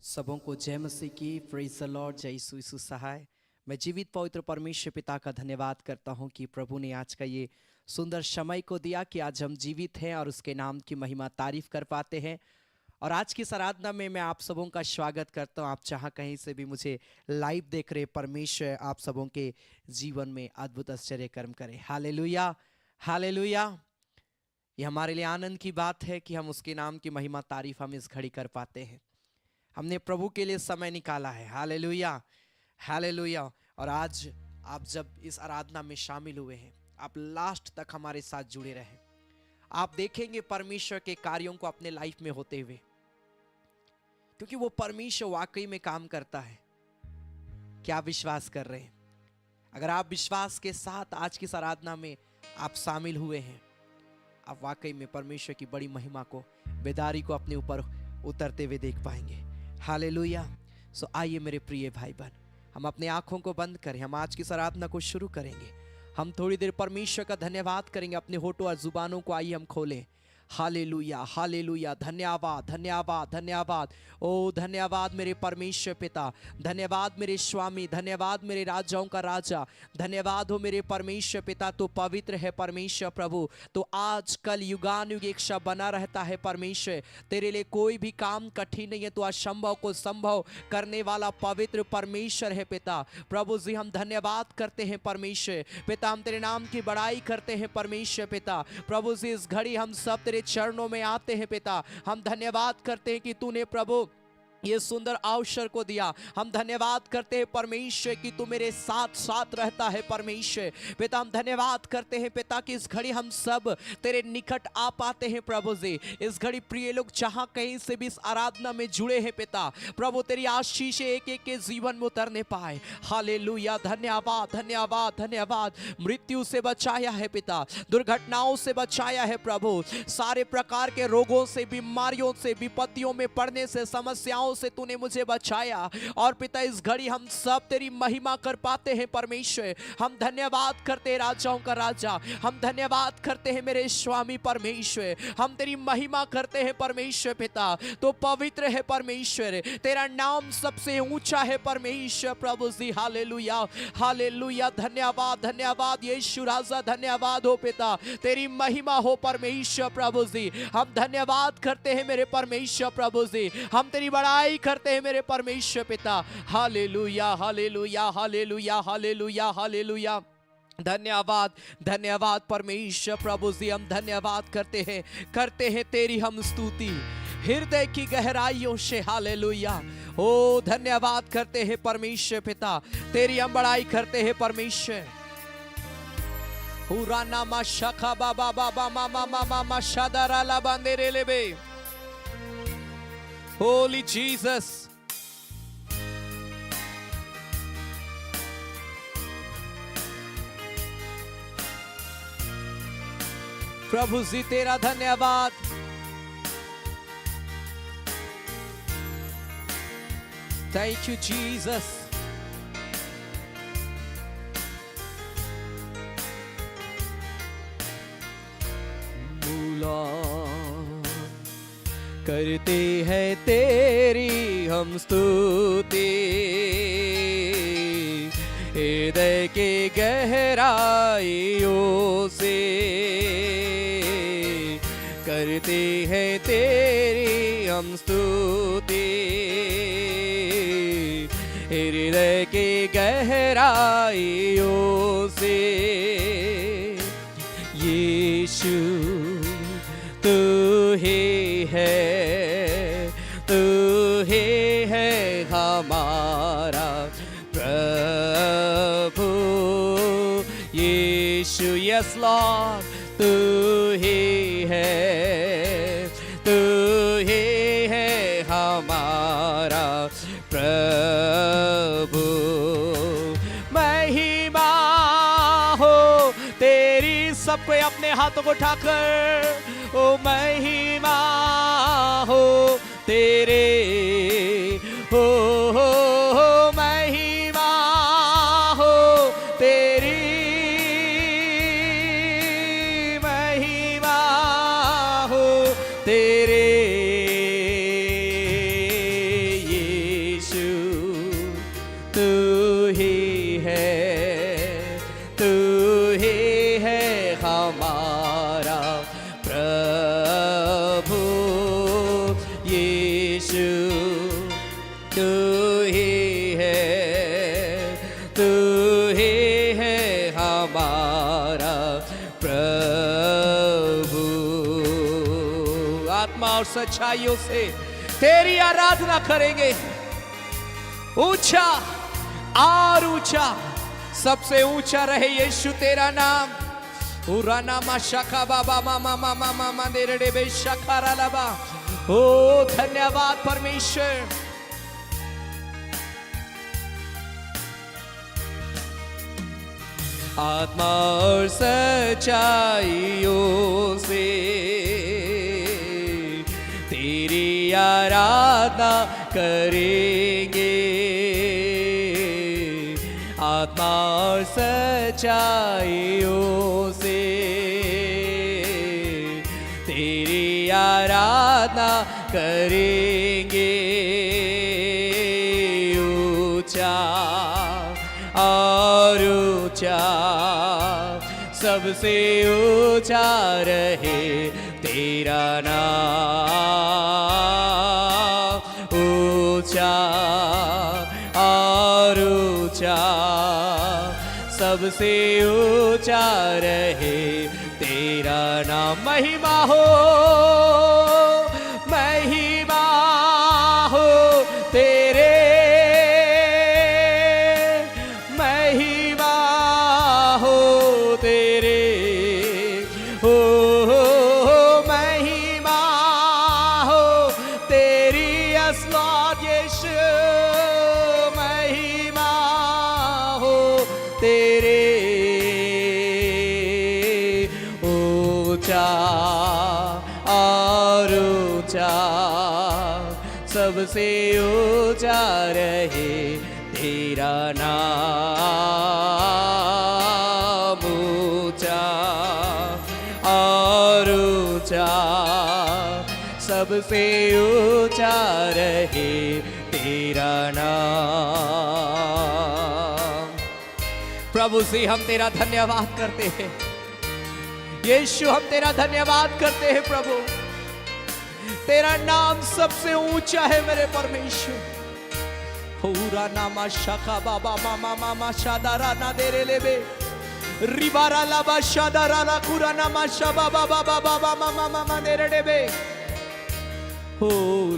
सबों को जय मसीह की। Praise the lord. जय यीशु सहाय। मैं जीवित पवित्र परमेश्वर पिता का धन्यवाद करता हूं कि प्रभु ने आज का ये सुंदर समय को दिया कि आज हम जीवित हैं और उसके नाम की महिमा तारीफ कर पाते हैं। और आज की इस आराधना में मैं आप सबों का स्वागत करता हूं। आप जहां कहीं से भी मुझे लाइव देख रहे, परमेश्वर आप सबों के जीवन में अद्भुत आश्चर्य कर्म करे। Hallelujah, hallelujah. ये हमारे लिए आनंद की बात है कि हम उसके नाम की महिमा तारीफ हम इस घड़ी कर पाते हैं। हमने प्रभु के लिए समय निकाला है। Hallelujah, hallelujah. और आज आप जब इस आराधना में शामिल हुए हैं, आप लास्ट तक हमारे साथ जुड़े रहें। आप देखेंगे परमेश्वर के कार्यों को अपने लाइफ में होते हुए, क्योंकि वो परमेश्वर वाकई में काम करता है। क्या विश्वास कर रहे हैं? अगर आप विश्वास के साथ आज की इस आराधना में आप शामिल हुए हैं, आप वाकई में परमेश्वर की बड़ी महिमा को, बेदारी को अपने ऊपर उतरते हुए देख पाएंगे। हालेलुया। सो आइए मेरे प्रिय भाई बहन, हम अपने आंखों को बंद करें। हम आज की आराधना को शुरू करेंगे। हम थोड़ी देर परमेश्वर का धन्यवाद करेंगे। अपने होठों और जुबानों को आइए हम खोलें। Hallelujah, hallelujah. धन्यवाद, धन्यवाद, धन्यवाद। ओ धन्यवाद मेरे परमेश्वर पिता, धन्यवाद मेरे स्वामी, धन्यवाद मेरे राजाओं का राजा, धन्यवाद हो मेरे परमेश्वर पिता। तो पवित्र है परमेश्वर प्रभु, तो आज कल युगानुयुग एक शब्द बना रहता है परमेश्वर। तेरे लिए कोई भी काम कठिन नहीं है। तो असंभव को संभव करने वाला पवित्र परमेश्वर है पिता। प्रभु जी हम धन्यवाद करते हैं परमेश्वर पिता। हम तेरे नाम की बड़ाई करते हैं परमेश्वर पिता। प्रभु जी इस घड़ी हम सब तेरे चरणों में आते हैं पिता। हम धन्यवाद करते हैं कि तूने प्रभु ये सुंदर अवसर को दिया। हम धन्यवाद करते हैं परमेश्वर कि तू मेरे साथ साथ रहता है परमेश्वर पिता। हम धन्यवाद करते हैं पिता कि इस घड़ी हम सब तेरे निकट आ पाते हैं प्रभु जी। इस घड़ी प्रिय लोग जहां कहीं से भी इस आराधना में जुड़े हैं पिता, प्रभु तेरी आशीष एक एक के जीवन में उतरने पाए। हालेलुया। धन्यवाद, धन्यवाद, धन्यवाद। मृत्यु से बचाया है पिता, दुर्घटनाओं से बचाया है प्रभु, सारे प्रकार के रोगों से, बीमारियों से, विपत्तियों में पड़ने से, समस्याओं से तूने मुझे बचाया। और पिता इस घड़ी हम सब तेरी महिमा कर पाते हैं परमेश्वर। हम धन्यवाद करते हैं राजाओं का राजा, हम धन्यवाद करते हैं मेरे स्वामी परमेश्वर। हम तेरी महिमा करते हैं परमेश्वर पिता। तो पवित्र है परमेश्वर, तेरा नाम सबसे ऊंचा है परमेश्वर प्रभु जी। Hallelujah, hallelujah. धन्यवाद, धन्यवाद यीशु राजा। धन्यवाद हो पिता, तेरी महिमा हो परमेश्वर प्रभु जी। हम धन्यवाद करते हैं मेरे परमेश्वर प्रभु जी। हम तेरी बड़ाई करते हैं मेरे परमेश्वर पिता। हालेलुया, हालेलुया, हालेलुया, हालेलुया, हालेलुया। धन्यवाद, धन्यवाद परमेश्वर प्रभु जी। हम धन्यवाद करते हैं तेरी हम स्तुति हृदय की गहराइयों से। हालेलुया। ओ धन्यवाद करते हैं परमेश्वर पिता, तेरी हम बड़ाई करते हैं परमेश्वर। हुराना मा शखा बाबा बाबा मामा मामा मा शादारा ला बांदेरे लेबे। Holy Jesus. प्रभु जी तेरा धन्यवाद। Thank you Jesus. करते हैं तेरी हम स्तुति हृदय के गहराइयों से। करते हैं तेरी हम स्तुति हृदय के गहराइयों से। यीशु तू ही है, तू ही है हमारा प्रभु यीशु। यस लॉर्ड, तू ही है, तू ही है हमारा प्रभु। महिमा हो तेरी, सबको अपने हाथों को उठाकर ओ महिमा हो तेरे, हो महिमा हो तेरी, महिमा हो तेरे। ही है, तू ही है हमारा प्रभु यीशु, तू ही है, तू ही है हमारा प्रभु। आत्मा और सच्चाइयों से तेरी आराधना करेंगे, ऊंचा और ऊंचा, सबसे ऊंचा रहे यीशु तेरा नाम। उराना मा शाखा बाबा मामा मामा मामा देरे बे शाखारा लबा। ओ धन्यवाद परमेश्वर। आत्मा और सच्चाइयों से तेरी आराधना करेंगे, आत्मा और सच्चाइयों से तेरी आराधना करेंगे। ऊंचा और ऊंचा, सबसे ऊंचा रहे तेरा नाम। ऊंचा और ऊंचा, सबसे ऊंचा रहे तेरा नाम। महिमा हो, महिमा हो तेरे, महिमा हो तेरे, हो महिमा हो तेरी असलॉट यीशु, महिमा हो तेरे। ऊंचा और ऊंचा, सबसे ऊंचा रहे तेरा नाम। ऊंचा और ऊंचा, सबसे ऊंचा रहे तेरा नाम। प्रभु से हम तेरा धन्यवाद करते हैं यीशु, हम तेरा धन्यवाद करते हैं प्रभु। तेरा नाम सबसे ऊंचा है मेरे परमेश्वर। पूरा नामा शाखा बाबा मामा मामा शादारा ना देरे लेबे रिबारा लाबा शादारा ला कुरा नामा शाबा बाबा बाबा मामा मामा देरे लेबे। ओ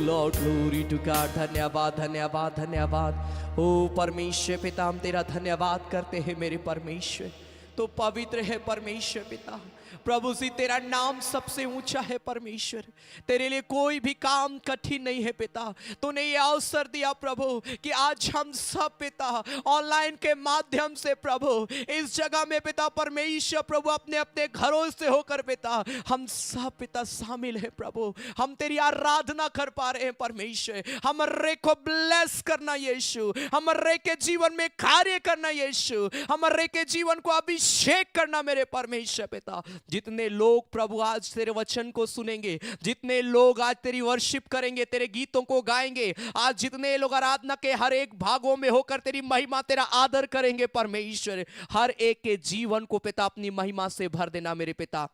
लॉर्ड ग्लोरी टू गॉड। धन्यवाद धन्यवाद धन्यवाद। ओ परमेश्वर पिता, हम तेरा धन्यवाद करते हैं मेरे परमेश्वर। तो पवित्र है परमेश्वर पिता। प्रभु जी तेरा नाम सबसे ऊंचा है परमेश्वर। तेरे लिए कोई भी काम कठिन नहीं है पिता। तूने ये अवसर दिया प्रभु कि आज हम सब पिता ऑनलाइन के माध्यम से प्रभु इस जगह में पिता परमेश्वर प्रभु अपने अपने घरों से होकर पिता हम सब पिता शामिल है प्रभु। हम तेरी आराधना कर पा रहे हैं परमेश्वर। हमारे को ब्लेस करना यीशु, हमारे के जीवन में कार्य करना यीशु, हमारे के जीवन को अभिषेक करना मेरे परमेश्वर पिता। जितने लोग प्रभु आज तेरे वचन को सुनेंगे, जितने लोग आज तेरी वर्शिप करेंगे, तेरे गीतों को गाएंगे, आज जितने लोग आराधना के हर एक भागों में होकर तेरी महिमा तेरा आदर करेंगे परमेश्वर, हर एक के जीवन को पिता अपनी महिमा से भर देना मेरे पिता।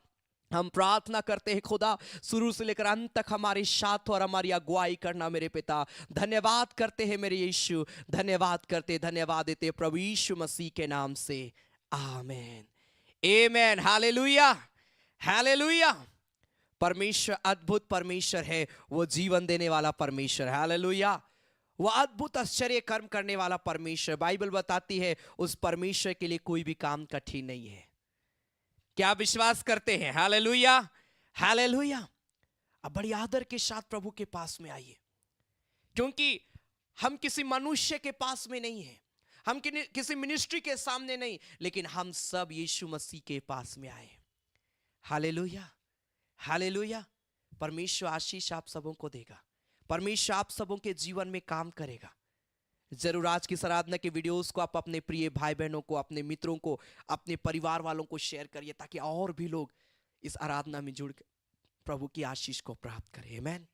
हम प्रार्थना करते हैं खुदा, शुरू से लेकर अंत तक हमारे साथ और हमारी अगुवाई करना मेरे पिता। धन्यवाद करते हैं मेरे यीशु, धन्यवाद करते, धन्यवाद देते प्रभु यीशु मसीह के नाम से, आमीन आमीन। Hallelujah hallelujah. परमेश्वर अद्भुत परमेश्वर है, वो जीवन देने वाला परमेश्वर। हालेलुया। वो अद्भुत आश्चर्य कर्म करने वाला परमेश्वर। बाइबल बताती है उस परमेश्वर के लिए कोई भी काम कठिन नहीं है। क्या विश्वास करते हैं? Hallelujah hallelujah. अब बड़ी आदर के साथ प्रभु के पास में आइए, क्योंकि हम किसी मनुष्य के पास में नहीं है, हम किसी मिनिस्ट्री के सामने नहीं, लेकिन हम सब यीशु मसीह के पास में आए। Hallelujah hallelujah. परमेश्वर आशीष आप सबों को देगा, परमेश्वर आप सबों के जीवन में काम करेगा। जरूर आज की आराधना के वीडियोस को आप अपने प्रिय भाई बहनों को, अपने मित्रों को, अपने परिवार वालों को शेयर करिए, ताकि और भी लोग इस आराधना में जुड़ प्रभु की आशीष को प्राप्त करें। आमीन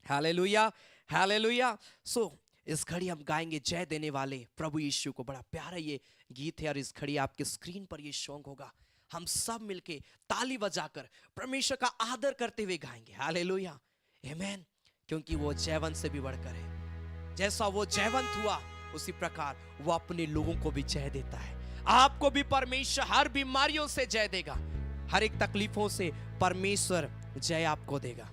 हालेलुया हालेलुया। सो इस घड़ी हम गाएंगे जय देने वाले प्रभु यीशु को। बड़ा प्यारा ये गीत है और इस घड़ी आपके स्क्रीन पर ये सॉन्ग होगा। हम सब मिलके ताली बजाकर परमेश्वर का आदर करते हुए गाएंगे हालेलुया, आमेन। क्योंकि वो जयवंत से भी बढ़कर है। जैसा वो जयवंत हुआ उसी प्रकार वो अपने लोगों को भी जय देता है। आपको भी परमेश्वर हर बीमारियों से जय देगा, हर एक तकलीफों से परमेश्वर जय आपको देगा।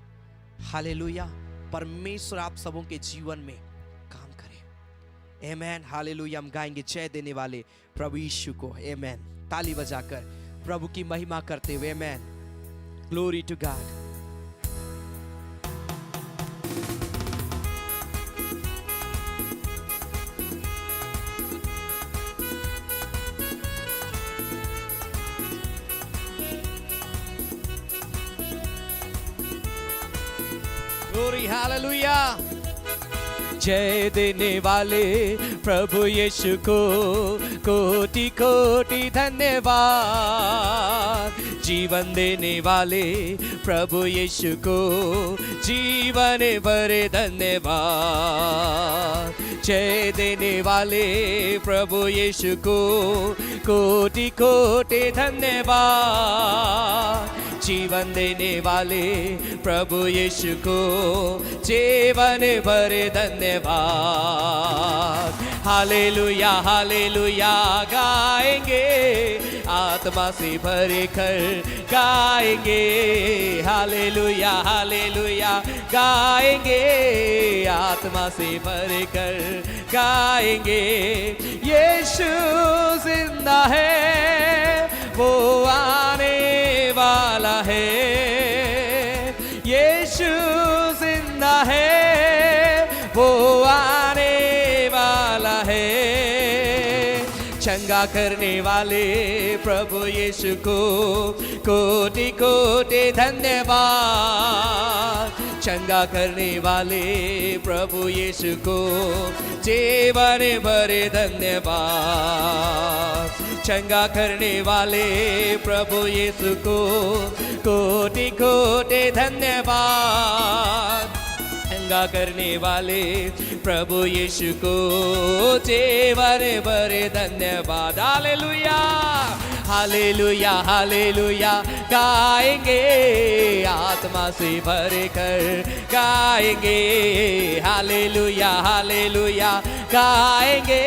हालेलुया, परमेश्वर आप सबों के जीवन में काम करे, आमेन। हालेलुया, हम गाएंगे जय देने वाले प्रभु यीशु को, आमेन। ताली बजाकर प्रभु की महिमा करते हुए, amen. Glory to God. Glory, hallelujah. जय देने वाले प्रभु यीशु को कोटि कोटि धन्यवाद। जीवन देने वाले प्रभु यीशु को जीवन भर धन्यवाद। जय देने वाले प्रभु यीशु को कोटि कोटि धन्यवाद। जीवन देने वाले प्रभु यीशु को जीवन भर धन्यवाद। हालेलुया हालेलुया गाएंगे, आत्मा से भर कर गाएंगे। हालेलुया हालेलुया गाएंगे, आत्मा से भर कर गाएंगे। यीशु जिंदा है, वो आने वाला है। यीशु जिंदा है, वो आने वाला है। चंगा करने वाले प्रभु यीशु को कोटि कोटि धन्यवाद। चंगा करने वाले प्रभु यीशु को जीवन भर धन्यवाद। चंगा करने वाले प्रभु यीशु को कोटि कोटि धन्यवाद। चंगा करने वाले प्रभु यीशु को जीवन भर धन्यवाद। हालेलुया हालेलुया हालेलुया गाएंगे, आत्मा से भर कर गाएंगे। हालेलुया हालेलुया गाएंगे,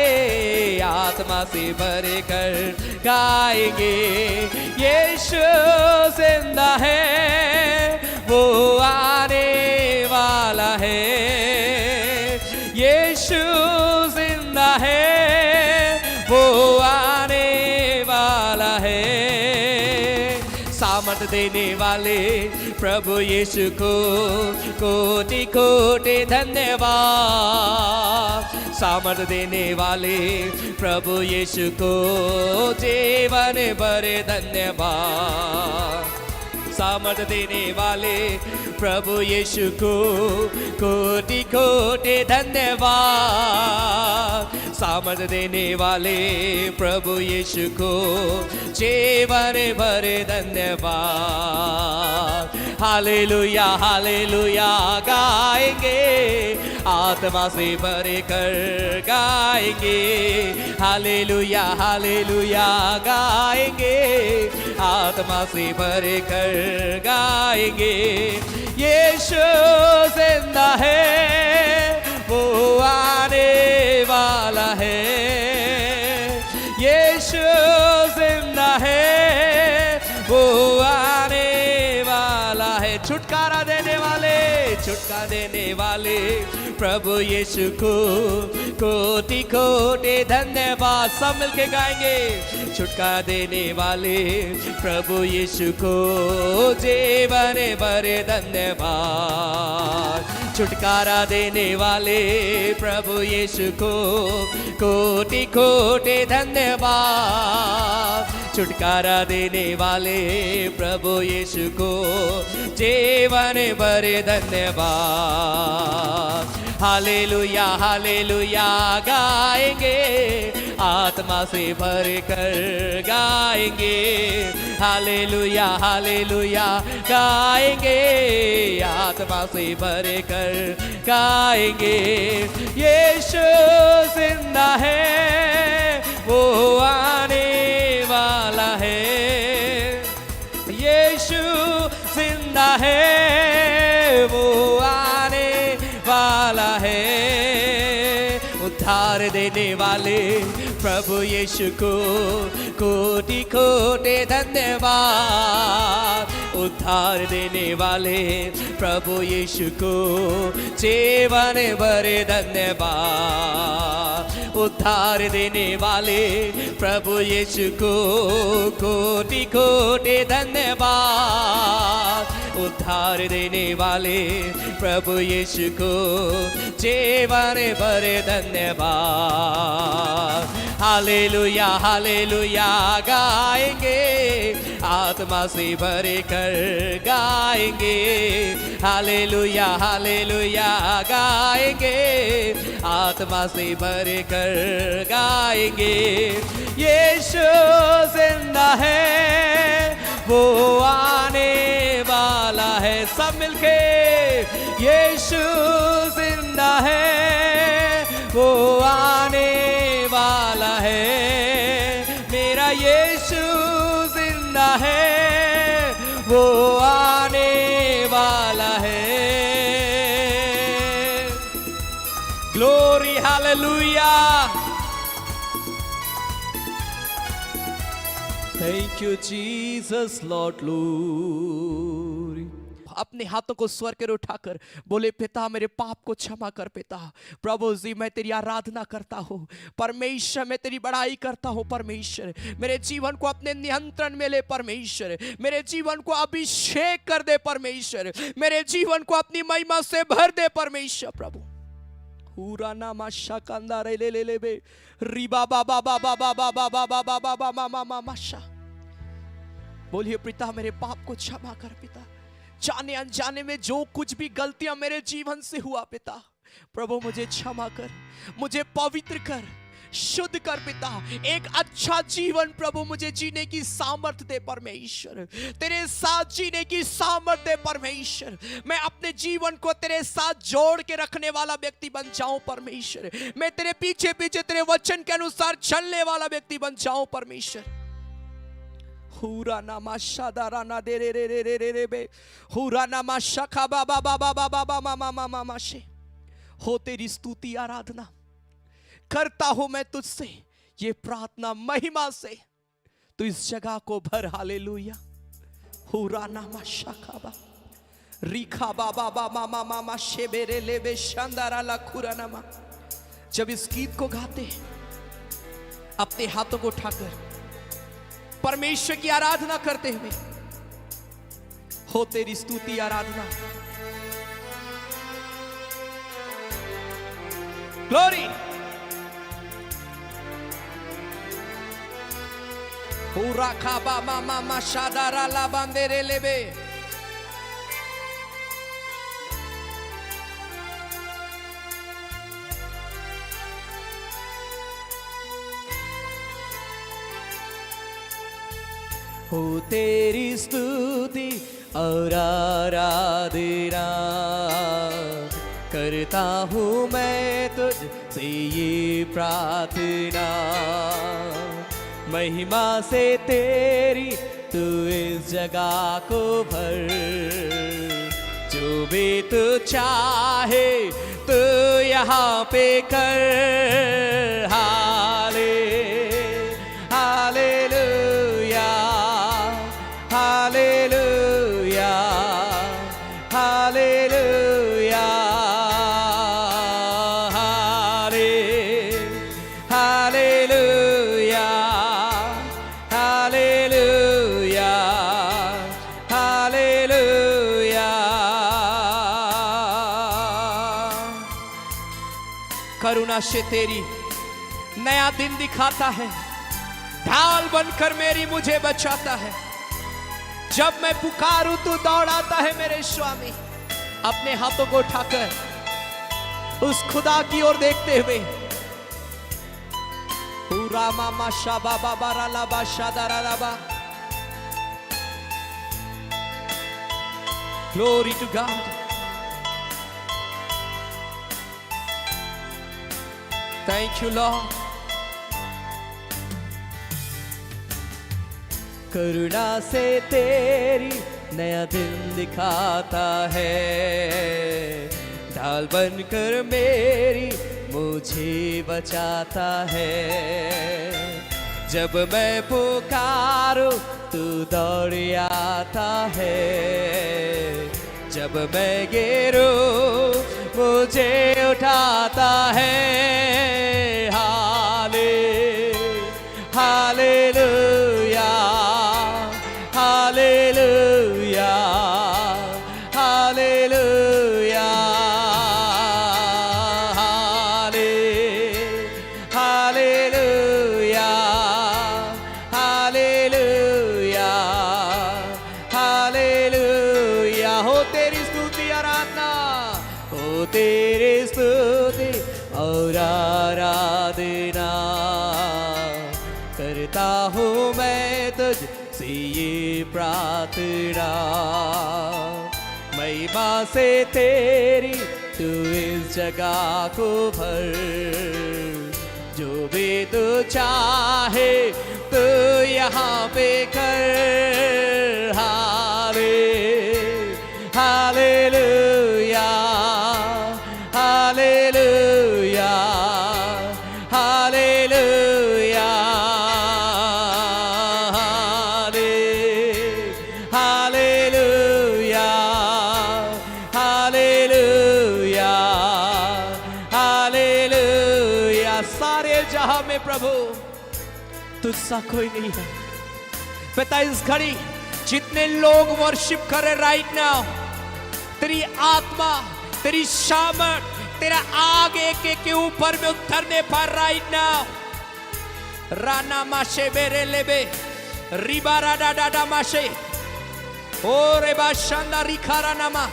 आत्मा से भर कर गाएंगे। यीशु जिंदा है, वो आने वाला है। यीशु जिंदा है, वो आने वाला है। सामर्थ देने वाले प्रभु यीशु को कोटि कोटि धन्यवाद। सामर्थ देने वाले प्रभु यीशु को जीवन भर धन्यवाद। सामर्थ देने वाले प्रभु यीशु को कोटि कोटि धन्यवाद। सामर्थ देने वाले प्रभु यीशु को जीवन भर धन्यवाद। हालेलुया हालेलुया गाएंगे, आत्मा से भर कर गाएंगे। हालेलुया हालेलुया गाएंगे, आत्मा से भर कर गाएंगे। यीशु जिंदा है, वो आने वाला है। यीशु जिंदा है, वो आने वाला है। छुटकारा देने वाले, छुटकारा देने वाले प्रभु यीशु को कोटि कोटि धन्यवाद। सब मिलके गाएंगे। छुटकारा देने वाले प्रभु यीशु को जीवन भर धन्यवाद। छुटकारा देने वाले प्रभु यीशु को कोटि कोटि धन्यवाद। छुटकारा देने वाले प्रभु यीशु को जीवन भर धन्यवाद। हालेलुया हालेलुया गाएंगे, आत्मा से भर कर गाएंगे, हालेलुया हालेलुया गाएंगे, आत्मा से भर कर गाएंगे। यीशु जिंदा है, वो आने वाला है, यीशु जिंदा है, वो आने वाला है। उद्धार देने वाले प्रभु यीशु को कोटि कोटि धन्यवाद। उद्धार देने वाले प्रभु यीशु को जीवन भर धन्यवाद। उद्धार देने वाले प्रभु यीशु को कोटि कोटि धन्यवाद। उद्धार देने वाले प्रभु यीशु को जीवन भर धन्यवाद। हालेलुया हालेलुया गाएंगे, आत्मा से भर कर गाएंगे, हालेलुया हालेलुया गाएंगे, आत्मा से भर कर गाएंगे। यीशु जिंदा है, वो आने वाला है। सब मिलके यीशु जिंदा है, वो आने वाला है। मेरा यीशु जिंदा है, वो आने वाला है। Glory hallelujah. Thank you Jesus Lord glory. अपने हाथों को स्वर कर उठाकर बोले, पिता मेरे पाप को क्षमा कर पिता। प्रभु जी मैं तेरी आराधना करता हूँ परमेश्वर, मैं तेरी बड़ाई करता हूँ परमेश्वर। मेरे जीवन को अपने नियंत्रण में ले परमेश्वर, मेरे जीवन को अभिषेक कर दे परमेश्वर, मेरे जीवन को अपनी महिमा से भर दे परमेश्वर। प्रभु पूरा नामा शाकांदा रे ले ले ले बे रिबा बा बा बा बा बा बा बा बा बा बा बा बा मा मा मा माशा। बोलिए पिता मेरे पाप को क्षमा कर पिता, जाने अनजाने में जो कुछ भी गलतियां मेरे जीवन से हुआ पिता, प्रभु मुझे क्षमा कर, मुझे पवित्र कर, शुद्ध कर पिता। एक अच्छा जीवन प्रभु मुझे जीने की सामर्थ्य दे परमेश्वर, तेरे साथ जीने की सामर्थ्य दे परमेश्वर। मैं अपने जीवन को तेरे साथ जोड़ के रखने वाला व्यक्ति बन जाऊं परमेश्वर। मैं तेरे पीछे पीछे तेरे वचन के अनुसार चलने वाला व्यक्ति बन जाऊं परमेश्वर। हुरा नामा शादारा ना दे रे रे रे रे रे रे बे हुरा नामा शखा बा बा बा बा बा बा बा मा मा मा मा मा शे। हो तेरी स्तुति आराधना करता हूं मैं तुझसे, ये प्रार्थना महिमा से तू इस जगह को भर। हालेलुया। हुरा नामा शखा बा रिखा बा बा बा मा मा मा मा शे बेरे ले बे शानदारा ला खुरा नामा। जब इस गीत को गाते अपने हाथों को उठाकर परमेश्वर की आराधना करते हुए, हो तेरी स्तुति आराधना। ग्लोरी। पूरा खाबा मामा मा शादारा ला बांदेरे लेबे। हो तेरी स्तुति और आराधना करता हूँ मैं तुझसे ये प्रार्थना। महिमा से तेरी तू इस जगह को भर, जो भी तू चाहे तू यहाँ पे कर। हाले हालेलुया हालेलुया हालेलुया हाले हालेलुया हालेलुया हालेलुया। करुणा से तेरी नया दिन दिखाता है, ढाल बनकर मेरी मुझे बचाता है। जब मैं पुकारूं तू दौड़ाता है मेरे स्वामी। अपने हाथों को उठाकर उस खुदा की ओर देखते हुए। पूरा मामा शाबा बाबा राला बाशा Dara राबा। Glory to God. Thank you, Lord. करुणा से तेरी नया दिन दिखाता है, ढाल बनकर मेरी मुझे बचाता है। जब मैं पुकारूं तू दौड़ आता है, जब मैं गिरूं मुझे उठाता है। हालेलुया, हालेलुया, हालेलुया, हालेलुया, हालेलुया, हालेलुया। हो तेरी स्तुति आराधना, हो तेरी स्तुति और आराधना करता हूँ मैं तुझ से ये प्रार्थना। महिमा से तेरी तू इस जगह को भर, जो भी तू चाहे तू यहाँ पे कर। हालेलुया, हालेलुया, हालेलुया, हालेलुया, हालेलुया, हालेलुया। सारे जहां में प्रभु तुझसा कोई नहीं है। पिता, इस घड़ी जितने लोग वर्शिप कर रहे राइट नाउ, तेरी आत्मा, तेरी सामर्थ, तेरा आग एक एक के ऊपर में उतरने पर राइट नाउ। राना माशे बेरे लेबे रिबारा डाडा माशे ओ रेबा शांदा रिखारा नामा।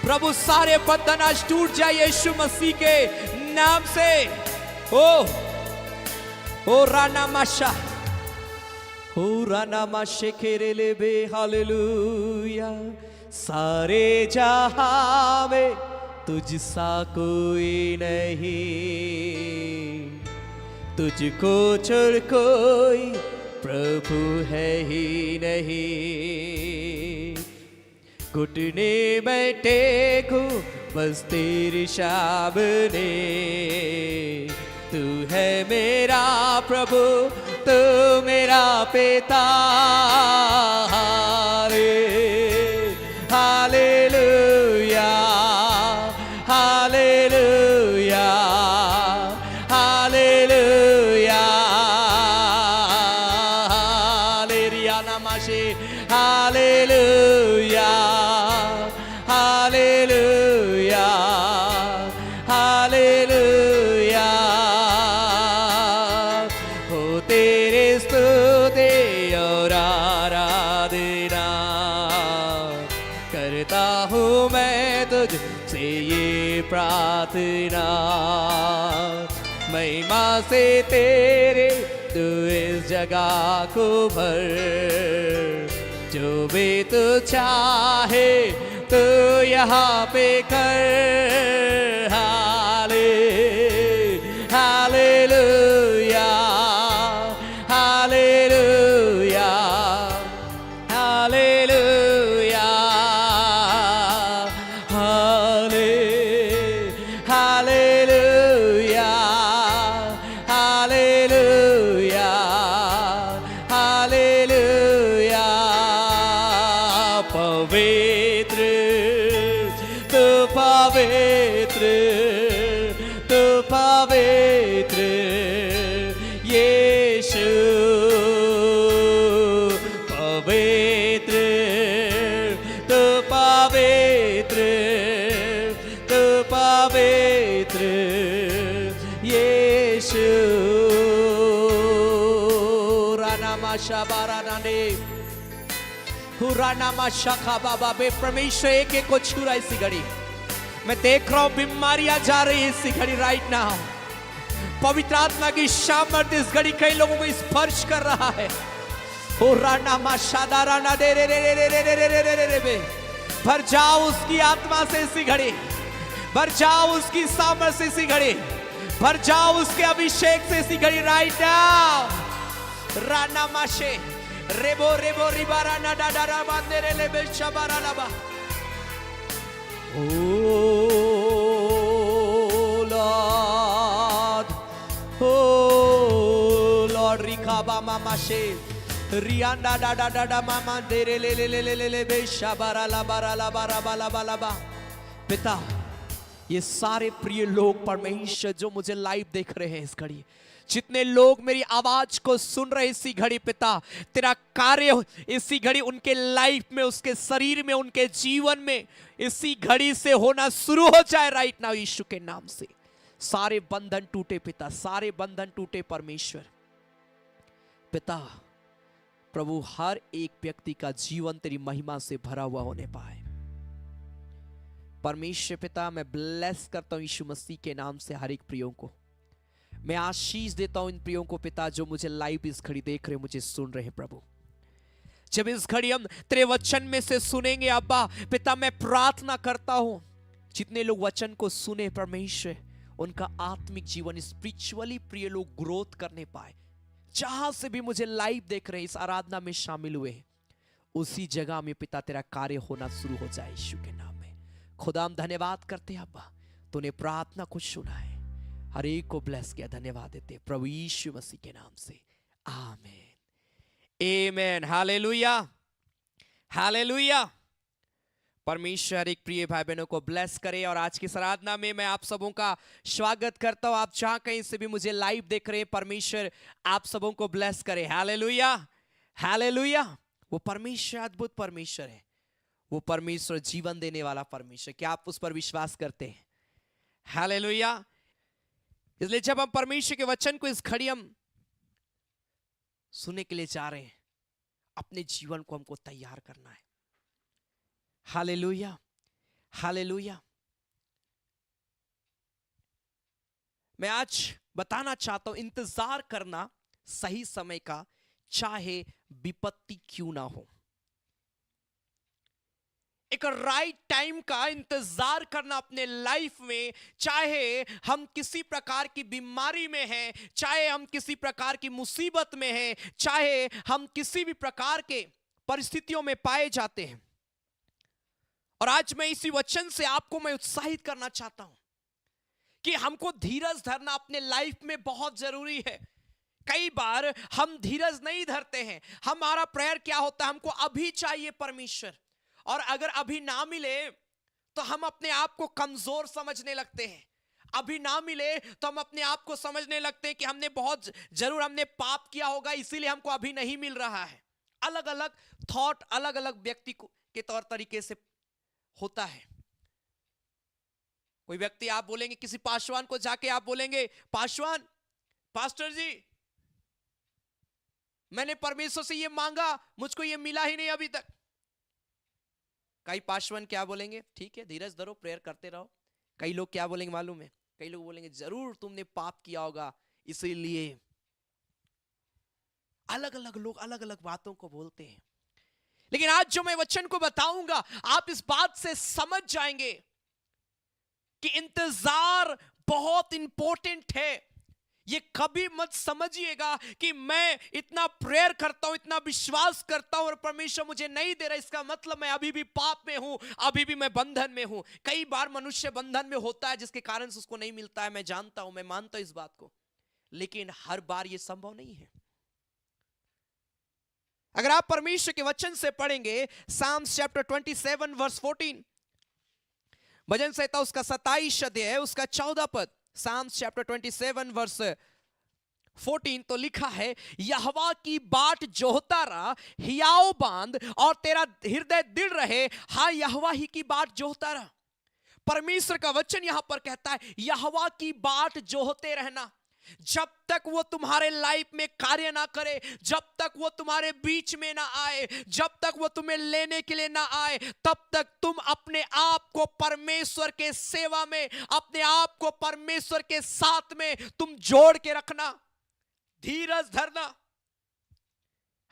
प्रभु सारे बंधन आज टूट जाए यीशु मसीह के नाम से। ओ राना माशा, ओ राना माशे खेरे लेबे। हालेलुया। सारे जहां में तुझसा कोई नहीं, तुझको छोड़ कोई प्रभु है ही नहीं। घुटने में टेकूं बस तेरे सामने, तू है मेरा प्रभु, तू मेरा पिता। हालेलुया, हालेलुया, हालेलुया, हालेलुया नमाशे। हालेलुया, हालेलुया, हालेलुया। हो तेरे स्तुति और आराधना करता हूँ मैं तुझ से ये प्रार्थना। महिमा से तेरे तू इस जगह को भर, जो भी तू चाहे तू यहाँ पे कर। हालेलुया, हालेलुया, हालेलुया, हालेलुया, हालेलुया, हालेलुया। पवित्र तू, पवित्र तू, पवित्र यीशु। पवित्र तू, पवित्र तू, पवित्र यीशु। रानामाशा बारानाने हुरानामाशा खा बाबा बे। परमेश्वर एक एक को छू रहा है इसी घड़ी। मैं देख रहा हूं बीमारियां जा रही है इसी घड़ी राइट नाउ। पवित्र आत्मा की सामर्थ इस घड़ी कई लोगों को स्पर्श कर रहा है। ओ राना माशादा राना दे रे रे रे रे रे रे रे रे रे रे। भर जाओ उसकी आत्मा से इसी घड़ी, भर जाओ उसकी सामर्थ से इसी घड़ी, भर जाओ उसके अभिषेक से इसी घड़ी राइट नाउ। राना माशे रेबो रेबो रिबारा ना डाडा बांधे रे ले बेशबारा लाबा। ओ लॉर्ड, ओ लॉर्ड रिकाबा मामा शे रियांडा डाडा डाडा मामा दे रे ले ले ले ले ले बेशबारा लाबारा लाबारा बाला बाला बा। पिता, ये सारे प्रिय लोग परमेश्वर जो मुझे लाइव देख रहे हैं इस घड़ी, जितने लोग मेरी आवाज को सुन रहे इसी घड़ी, पिता तेरा कार्य इसी घड़ी उनके लाइफ में, उसके शरीर में, उनके जीवन में इसी घड़ी से होना शुरू हो जाए राइट नाउ यीशु के नाम से। सारे बंधन टूटे पिता, सारे बंधन टूटे परमेश्वर। पिता प्रभु हर एक व्यक्ति का जीवन तेरी महिमा से भरा हुआ होने पाए परमेश्वर। पिता मैं ब्लेस करता हूं यीशु मसीह के नाम से हर एक प्रियों को। मैं आशीष देता हूं इन प्रियों को पिता जो मुझे लाइव इस घड़ी देख रहे, मुझे सुन रहे हैं प्रभु। जब इस घड़ी हम तेरे वचन में से सुनेंगे अब्बा पिता, मैं प्रार्थना करता हूं जितने लोग वचन को सुने परमेश्वर, उनका आत्मिक जीवन स्पिरिचुअली प्रिय लोग ग्रोथ करने पाए। जहां से भी मुझे लाइव देख रहे हैं, इस आराधना में शामिल हुए, उसी जगह में पिता तेरा कार्य होना शुरू हो जाए यीशु के नाम में। खुदा हम धन्यवाद करते हैं अब्बा, तूने प्रार्थना को सुना है, हर एक को ब्लेस किया, धन्यवाद देते प्रभु यीशु मसीह के नाम से, आमीन आमीन हालेलुया हालेलुया। परमेश्वर हर एक प्रिय भाई बहनों को ब्लेस करे। और आज की आराधना में मैं आप सबों का स्वागत करता हूं। आप जहां कहीं से भी मुझे लाइव देख रहे हैं, परमेश्वर आप सबों को ब्लेस करे। Hallelujah hallelujah. वो परमेश्वर अद्भुत परमेश्वर है, वो परमेश्वर जीवन देने वाला परमेश्वर। क्या आप उस पर विश्वास करते हैं? हालेलुया। इसलिए जब हम परमेश्वर के वचन को इस घड़ी हम सुनने के लिए जा रहे हैं, अपने जीवन को हमको तैयार करना है। Hallelujah hallelujah. मैं आज बताना चाहता हूं इंतजार करना सही समय का, चाहे विपत्ति क्यों ना हो। एक राइट टाइम का इंतजार करना अपने लाइफ में, चाहे हम किसी प्रकार की बीमारी में हैं, चाहे हम किसी प्रकार की मुसीबत में हैं, चाहे हम किसी भी प्रकार के परिस्थितियों में पाए जाते हैं। और आज मैं इसी वचन से आपको मैं उत्साहित करना चाहता हूं कि हमको धीरज धरना अपने लाइफ में बहुत जरूरी है। कई बार हम धीरज नहीं धरते हैं। हमारा प्रेयर क्या होता है, हमको अभी चाहिए परमेश्वर, और अगर अभी ना मिले तो हम अपने आप को कमजोर समझने लगते हैं। अभी ना मिले तो हम अपने आप को समझने लगते हैं कि हमने बहुत जरूर हमने पाप किया होगा, इसीलिए हमको अभी नहीं मिल रहा है। अलग अलग थॉट अलग अलग व्यक्ति को के तौर तरीके से होता है। कोई व्यक्ति, आप बोलेंगे किसी पासवान को जाके आप बोलेंगे, पासवान पास्टर जी मैंने परमेश्वर से ये मांगा, मुझको ये मिला ही नहीं अभी तक। कई पासवान क्या बोलेंगे, ठीक है धीरज धरो, प्रेयर करते रहो। कई लोग क्या बोलेंगे मालूम है, कई लोग बोलेंगे जरूर तुमने पाप किया होगा इसीलिए। अलग अलग लोग अलग अलग बातों को बोलते हैं। लेकिन आज जो मैं वचन को बताऊंगा, आप इस बात से समझ जाएंगे कि इंतजार बहुत इंपॉर्टेंट है। ये कभी मत समझिएगा कि मैं इतना प्रेयर करता हूं, इतना विश्वास करता हूं और परमेश्वर मुझे नहीं दे रहा, इसका मतलब मैं अभी भी पाप में हूं, अभी भी मैं बंधन में हूं। कई बार मनुष्य बंधन में होता है जिसके कारण से उसको नहीं मिलता है। मैं जानता हूं, मैं मानता हूं इस बात को, लेकिन हर बार यह संभव नहीं है। अगर आप परमेश्वर के वचन से पढ़ेंगे, साम्स चैप्टर 27 वर्स 14, भजन संहिता उसका 27 अध्याय उसका 14 पद, साम्स चैप्टर 27 वर्स 14, तो लिखा है, यहोवा की बाट जोहता रहा, हियाव बांध और तेरा हृदय दृढ़ रहे। हाँ, यहोवा ही की बाट जोहता रहा। परमेश्वर का वचन यहां पर कहता है यहोवा की बाट जोहते रहना। जब तक वो तुम्हारे लाइफ में कार्य ना करे, जब तक वो तुम्हारे बीच में ना आए, जब तक वो तुम्हें लेने के लिए ना आए, तब तक तुम अपने आप को परमेश्वर के सेवा में, अपने आप को परमेश्वर के साथ में तुम जोड़ के रखना, धीरज धरना।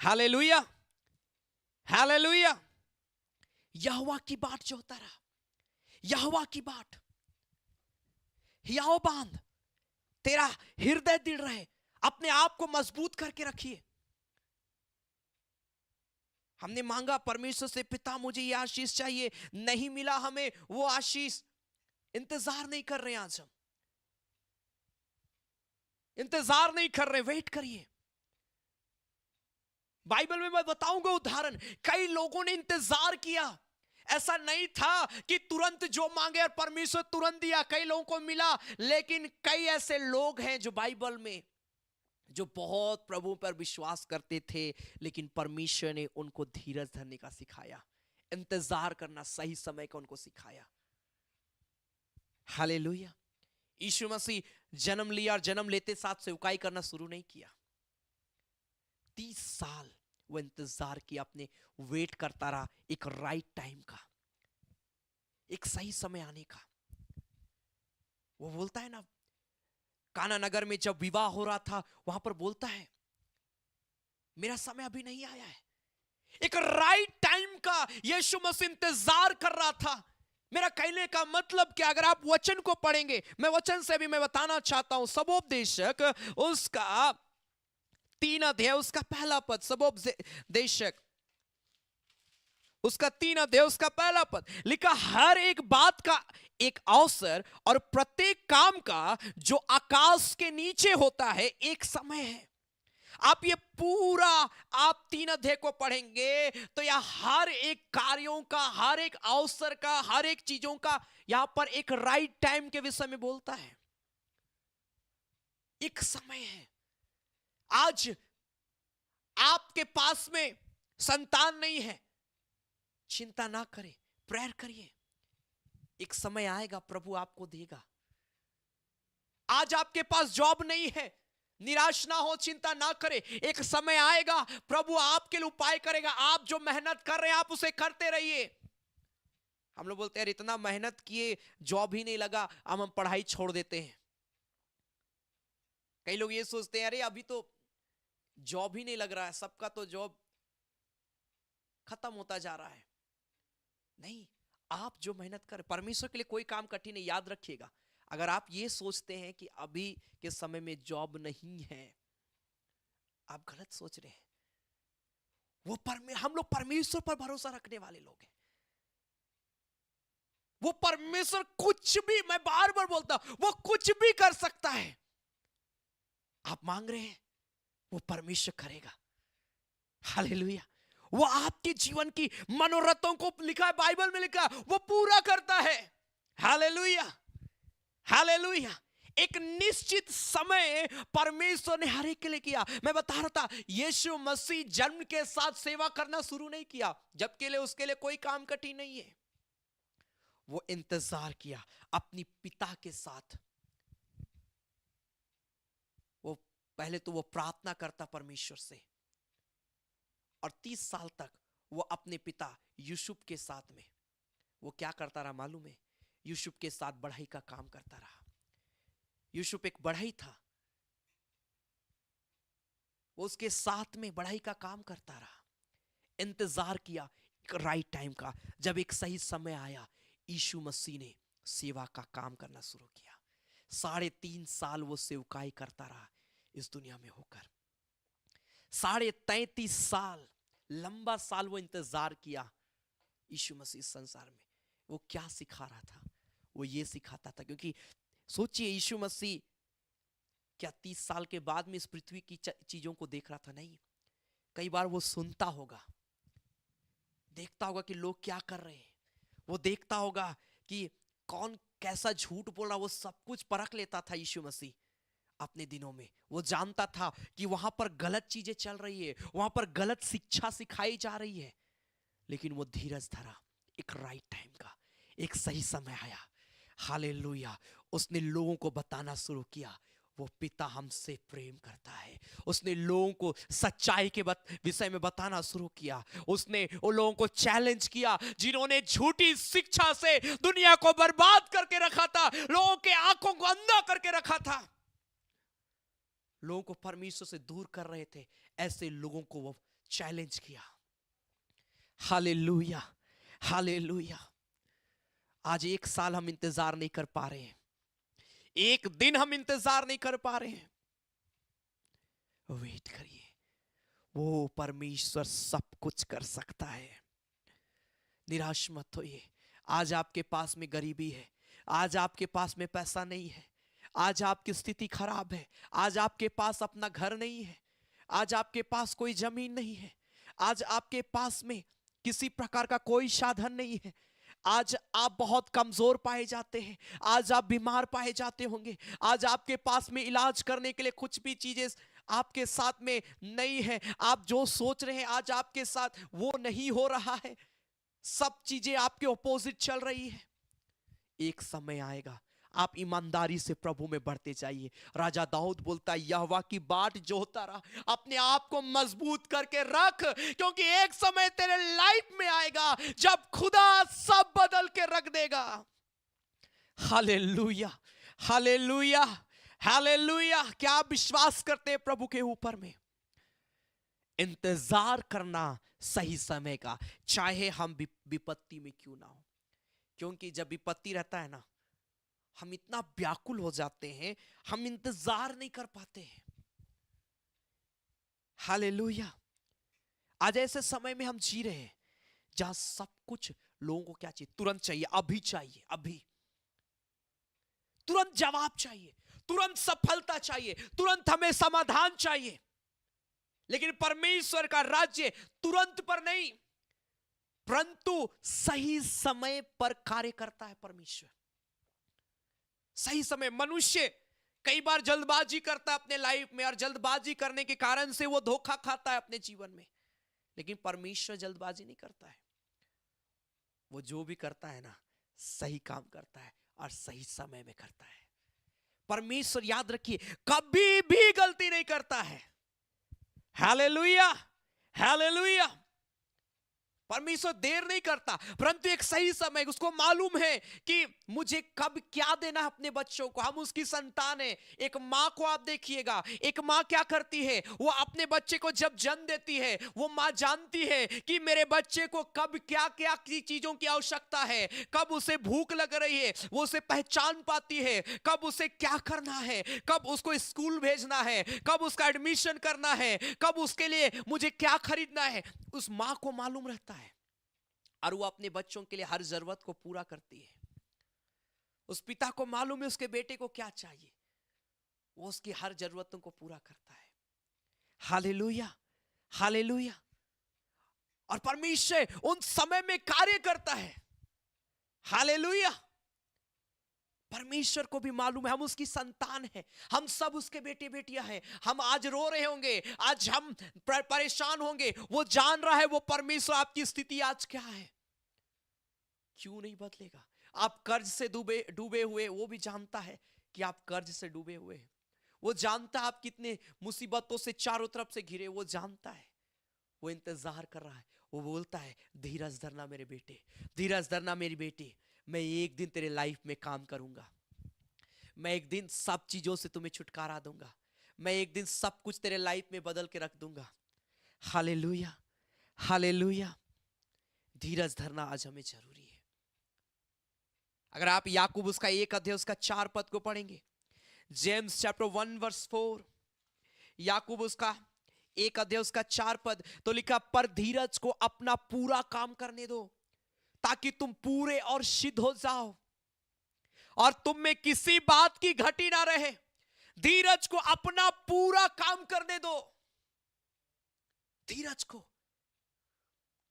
Hallelujah, hallelujah. यहोवा की बाट जो होता रहा, यहोवा की बाट, हियाव बांध, तेरा हृदय दृढ़ रहे, अपने आप को मजबूत करके रखिए। हमने मांगा परमेश्वर से, पिता मुझे ये आशीष चाहिए, नहीं मिला हमें वो आशीष, इंतजार नहीं कर रहे, आज हम इंतजार नहीं कर रहे, वेट करिए। बाइबल में मैं बताऊंगा उदाहरण, कई लोगों ने इंतजार किया, ऐसा नहीं था कि तुरंत जो मांगे और परमेश्वर तुरंत दिया, कई लोगों को मिला, लेकिन कई ऐसे लोग हैं जो बाइबल में जो बहुत प्रभु पर विश्वास करते थे, लेकिन परमेश्वर ने उनको धीरज धरने का सिखाया, इंतजार करना, सही समय का उनको सिखाया। हालेलुया। यीशु मसीह जन्म लिया और जन्म लेते साथ सेवकाई करना शुरू नहीं किया, 30 साल वो इंतजार किया, अपने वेट करता रहा एक राइट टाइम का, एक सही समय आने का। वो बोलता है ना, काना नगर में जब विवाह हो रहा था, वहां पर बोलता है, मेरा समय अभी नहीं आया है। एक राइट टाइम का यीशु मसीह इंतजार कर रहा था। मेरा कहने का मतलब कि अगर आप वचन को पढ़ेंगे, मैं वचन से भी मैं बताना चाहता हूं, सबोपदेशक उसका 3 अध्याय उसका पहला पद, सबोपदेशक उसका 3 अध्याय उसका पहला पद लिखा, हर एक बात का एक अवसर और प्रत्येक काम का जो आकाश के नीचे होता है एक समय है। आप ये पूरा आप 3 अध्याय को पढ़ेंगे तो यह हर एक कार्यों का, हर एक अवसर का, हर एक चीजों का यहां पर एक राइट टाइम के विषय में बोलता है। एक समय है। आज आपके पास में संतान नहीं है, चिंता ना करें, प्रेयर करिए, एक समय आएगा प्रभु आपको देगा। आज आपके पास जॉब नहीं है, निराश ना हो, चिंता ना करें, एक समय आएगा प्रभु आपके लिए उपाय करेगा। आप जो मेहनत कर रहे हैं आप उसे करते रहिए। हम लोग बोलते हैं इतना मेहनत किए जॉब ही नहीं लगा, अब हम पढ़ाई छोड़ देते हैं। कई लोग ये सोचते हैं अरे अभी तो जॉब ही नहीं लग रहा है, सबका तो जॉब खत्म होता जा रहा है। नहीं, आप जो मेहनत कर, परमेश्वर के लिए कोई काम कठिन नहीं। याद रखिएगा, अगर आप ये सोचते हैं कि अभी के समय में जॉब नहीं है, आप गलत सोच रहे हैं। हम लोग परमेश्वर पर भरोसा रखने वाले लोग हैं। वो परमेश्वर कुछ भी, मैं बार बार बोलता हूं, वो कुछ भी कर सकता है। आप मांग रहे हैं, वो परमेश्वर करेगा। हालेलुया। वो आपके जीवन की मनोरथों को, लिखा है बाइबल में, लिखा वो पूरा करता है। Hallelujah, hallelujah. एक निश्चित समय परमेश्वर ने हर एक के लिए किया। मैं बता रहा था, यीशु मसीह जन्म के साथ सेवा करना शुरू नहीं किया, जबकि उसके लिए कोई काम कठिन नहीं है। वो इंतजार किया अपनी पिता के साथ। वो पहले तो वो प्रार्थना करता परमेश्वर से, और 30 साल तक वो अपने पिता यूसुफ के साथ में वो क्या करता रहा मालूम है? यूसुफ के साथ बढ़ई का काम करता रहा। यूसुफ एक बढ़ई था, वो उसके साथ में बढ़ई का काम करता रहा, इंतजार किया एक राइट टाइम का। जब एक सही समय आया, यीशु मसीह ने सेवा का काम करना शुरू किया। 3.5 साल वो सेवकाई करता रहा इस दुनिया में होकर। 33.5 साल, लंबा साल वो इंतजार किया यीशु मसीह संसार में। वो क्या सिखा रहा था? वो ये सिखाता था, क्योंकि सोचिए यीशु मसीह क्या 30 साल के बाद में इस पृथ्वी की चीजों को देख रहा था? नहीं। कई बार वो सुनता होगा, देखता होगा कि लोग क्या कर रहे हैं, वो देखता होगा कि कौन कैसा झूठ बोल रहा, वो सब कुछ परख लेता था यीशु मसीह अपने दिनों में। वो जानता था कि वहां पर गलत चीजें चल रही है, वहां पर गलत शिक्षा सिखाई जा रही है, लेकिन वो धीरज धरा। एक राइट टाइम का एक सही समय आया, हालेलुया, उसने लोगों को बताना शुरू किया वो पिता हमसे प्रेम करता है। उसने लोगों को सच्चाई के विषय में बताना शुरू किया। उसने उन लोगों को चैलेंज किया जिन्होंने झूठी शिक्षा से दुनिया को बर्बाद करके रखा था, लोगों के आंखों को अंधा करके रखा था, लोगों को परमेश्वर से दूर कर रहे थे। ऐसे लोगों को वो चैलेंज किया। Hallelujah, hallelujah. आज 1 साल हम इंतजार नहीं कर पा रहे हैं, एक दिन हम इंतजार नहीं कर पा रहे हैं। वेट करिए, वो परमेश्वर सब कुछ कर सकता है। निराश मत होइए। आज आपके पास में गरीबी है, आज आपके पास में पैसा नहीं है, आज आपकी स्थिति खराब है, आज आपके पास अपना घर नहीं है, आज आपके पास कोई जमीन नहीं है, आज आपके पास में किसी प्रकार का कोई साधन नहीं है, आज आप बहुत कमजोर पाए जाते हैं, आज आप बीमार पाए जाते होंगे, आज आपके पास में इलाज करने के लिए कुछ भी चीजें आपके साथ में नहीं है, आप जो सोच रहे हैं आज आपके साथ वो नहीं हो रहा है, सब चीजें आपके ऑपोजिट चल रही है। एक समय आएगा, आप ईमानदारी से प्रभु में बढ़ते जाइए। राजा दाऊद बोलता है, यहोवा की बाट जोहता रहा, अपने आप को मजबूत करके रख, क्योंकि एक समय तेरे लाइफ में आएगा जब खुदा सब बदल के रख देगा। हालेलुया, हालेलुया, हालेलुया। क्या आप विश्वास करते हैं प्रभु के ऊपर में? इंतजार करना सही समय का, चाहे हम विपत्ति में क्यों ना हो। क्योंकि जब विपत्ति रहता है ना, हम इतना व्याकुल हो जाते हैं, हम इंतजार नहीं कर पाते हैं। हालेलुया। आज ऐसे समय में हम जी रहे हैं जहां सब कुछ लोगों को क्या चाहिए? तुरंत चाहिए, अभी चाहिए, अभी तुरंत जवाब चाहिए, तुरंत सफलता चाहिए, तुरंत हमें समाधान चाहिए। लेकिन परमेश्वर का राज्य तुरंत पर नहीं, परंतु सही समय पर कार्य करता है परमेश्वर। सही समय। मनुष्य कई बार जल्दबाजी करता है अपने लाइफ में, और जल्दबाजी करने के कारण से वो धोखा खाता है अपने जीवन में। लेकिन परमेश्वर जल्दबाजी नहीं करता है, वो जो भी करता है ना, सही काम करता है और सही समय में करता है। परमेश्वर, याद रखिए, कभी भी गलती नहीं करता है। Hallelujah, hallelujah. परमेश्वर देर नहीं करता, परंतु एक सही समय, उसको मालूम है कि मुझे कब क्या देना है अपने बच्चों को। हम उसकी संतान है। एक माँ को आप देखिएगा, एक माँ क्या करती है, वो अपने बच्चे को जब जन्म देती है, वो माँ जानती है कि मेरे बच्चे को कब क्या क्या चीजों की आवश्यकता है, कब उसे भूख लग रही है, वो उसे पहचान पाती है, कब उसे क्या करना है, कब उसको स्कूल भेजना है, कब उसका एडमिशन करना है, कब उसके लिए मुझे क्या खरीदना है। उस माँ को मालूम रहता है, और वो अपने बच्चों के लिए हर जरूरत को पूरा करती है। उस पिता को मालूम है उसके बेटे को क्या चाहिए, वो उसकी हर जरूरतों को पूरा करता है। Hallelujah, hallelujah. और परमेश्वर उन समय में कार्य करता है। हालेलुया। परमेश्वर को भी मालूम है हम उसकी संतान हैं, हम सब उसके बेटे बेटियां हैं। हम आज रो रहे होंगे, आज हम परेशान होंगे, वो जान रहा है। वो परमेश्वर आपकी स्थिति आज क्या है, क्यों नहीं बदलेगा। आप कर्ज से डूबे हुए, वो भी जानता है कि आप कर्ज से डूबे हुए हैं। वो जानता है आप कितने मुसीबतों से चारों तरफ से घिरे, वो जानता है। वो इंतजार कर रहा है। वो बोलता है, धीरज धरना मेरे बेटे, धीरज धरना मेरी बेटी, मैं एक दिन तेरे लाइफ में काम करूंगा, मैं एक दिन सब चीजों से तुम्हें छुटकारा दूंगा, मैं एक दिन सब कुछ तेरे लाइफ में बदल के रख दूंगा। Hallelujah, hallelujah. धीरज धरना आज हमें जरूरी है। अगर आप याकूब उसका 1 अध्याय उसका 4 पद को पढ़ेंगे, जेम्स चैप्टर 1 वर्स 4, याकूब उसका 1 अध्याय उसका 4 पद, तो लिखा, पर धीरज को अपना पूरा काम करने दो, ताकि तुम पूरे और सिद्ध हो जाओ, और तुम में किसी बात की घटी ना रहे। धीरज को अपना पूरा काम करने दो। धीरज को,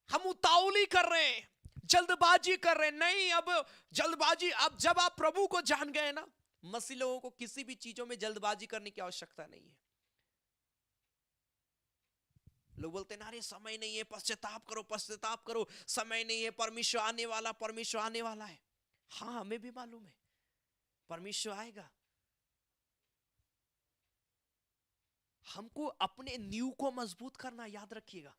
हम उतावली कर रहे हैं, जल्दबाजी कर रहे हैं। नहीं, अब जल्दबाजी, अब जब आप प्रभु को जान गए ना, मसीह लोगों को किसी भी चीजों में जल्दबाजी करने की आवश्यकता नहीं है। लोग बोलते हैं ना, अरे समय नहीं है, पश्चाताप करो, पश्चाताप करो, समय नहीं है, परमेश्वर आने वाला, परमेश्वर आने वाला है। हाँ, हमें भी मालूम है परमेश्वर आएगा, हमको अपने नींव को मजबूत करना, याद रखिएगा।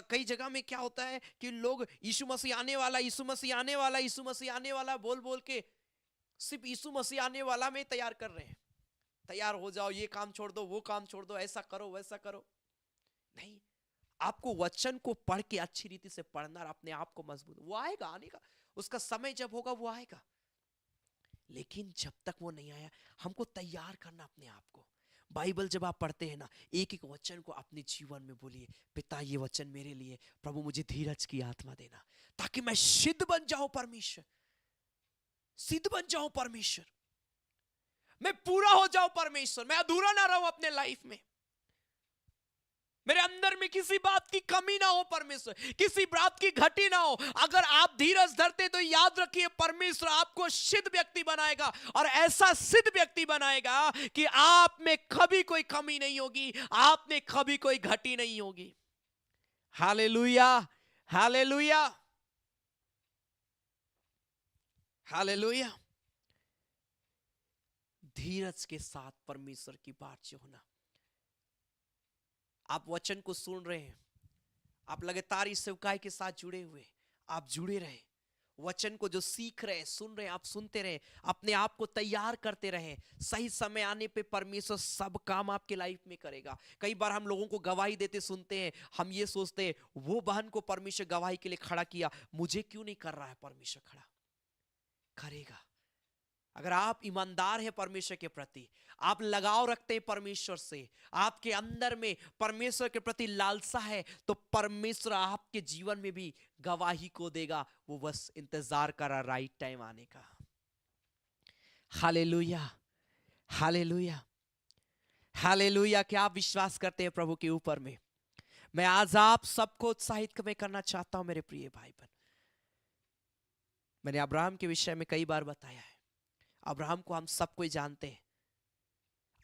कई जगह में क्या होता है कि लोग यीशु मसीह आने वाला, यीशु मसीह आने वाला, यीशु मसीह आने वाला बोल बोल के सिर्फ यीशु मसीह आने वाला में तैयार कर रहे हैं। तैयार हो जाओ, ये काम छोड़ दो, वो काम छोड़ दो, ऐसा करो वैसा करो। नहीं, आपको वचन को पढ़ के अच्छी रीति से पढ़ना और अपने आप को मजबूत, वो आएगा, आने का उसका समय जब होगा वो आएगा। लेकिन जब तक वो नहीं आया, हमको तैयार करना अपने आप को। बाइबल जब आप पढ़ते हैं ना, एक एक वचन को अपने जीवन में बोलिए, पिता ये वचन मेरे लिए, प्रभु मुझे धीरज की आत्मा देना, ताकि मैं सिद्ध बन जाऊं परमेश्वर, सिद्ध बन जाऊं परमेश्वर, मैं पूरा हो जाऊं परमेश्वर, मैं अधूरा ना रहूं अपने लाइफ में, मेरे अंदर में किसी बात की कमी ना हो परमेश्वर, किसी बात की घटी ना हो। अगर आप धीरज धरते तो याद रखिए, परमेश्वर आपको सिद्ध व्यक्ति बनाएगा, और ऐसा सिद्ध व्यक्ति बनाएगा कि आप में कभी कोई कमी नहीं होगी, आप में कभी कोई घटी नहीं होगी। हालेलुया, हालेलुया, हालेलुया। धीरज के साथ परमेश्वर की बात जो होना, आप वचन को सुन रहे हैं, आप लगातार इस सेवकाई के साथ जुड़े हुए, आप जुड़े रहे, वचन को जो सीख रहे, सुन रहे, आप सुनते रहे, अपने आप को तैयार करते रहे। सही समय आने पे परमेश्वर सब काम आपके लाइफ में करेगा। कई बार हम लोगों को गवाही देते सुनते हैं, हम ये सोचते हैं वो बहन को परमेश्वर गवाही के लिए खड़ा किया, मुझे क्यों नहीं कर रहा है? परमेश्वर खड़ा करेगा। अगर आप ईमानदार हैं परमेश्वर के प्रति, आप लगाव रखते हैं परमेश्वर से, आपके अंदर में परमेश्वर के प्रति लालसा है, तो परमेश्वर आपके जीवन में भी गवाही को देगा। वो बस इंतजार कर रहा राइट टाइम आने का। हालेलुया, हालेलुया, हालेलुया। क्या आप विश्वास करते हैं प्रभु के ऊपर में? मैं आज आप सबको उत्साहित करना चाहता हूं मेरे प्रिय भाई बहन। मैंने अब्राहम के विषय में कई बार बताया है। अब्राहम को हम सब कोई जानते हैं।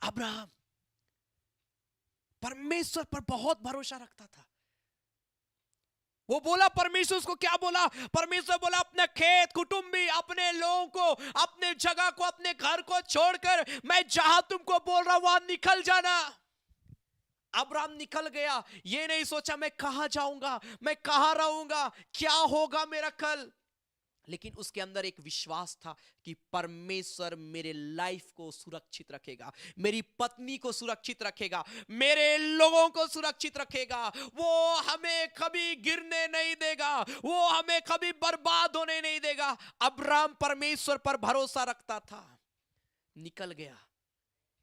अब्राहम परमेश्वर पर बहुत भरोसा रखता था। वो बोला, परमेश्वर उसको क्या बोला? परमेश्वर बोला, अपने खेत कुटुंबी, अपने लोगों को, अपने जगह को, अपने घर को छोड़कर मैं जहां तुमको बोल रहा हूं वहां निकल जाना। अब्राहम निकल गया। ये नहीं सोचा मैं कहां जाऊंगा, मैं कहां रहूंगा, क्या होगा मेरा कल। लेकिन उसके अंदर एक विश्वास था कि परमेश्वर मेरे लाइफ को सुरक्षित रखेगा, मेरी पत्नी को सुरक्षित रखेगा, मेरे लोगों को सुरक्षित रखेगा। वो हमें कभी गिरने नहीं देगा, वो हमें कभी बर्बाद होने नहीं देगा। अब्राहम परमेश्वर पर भरोसा रखता था। निकल गया।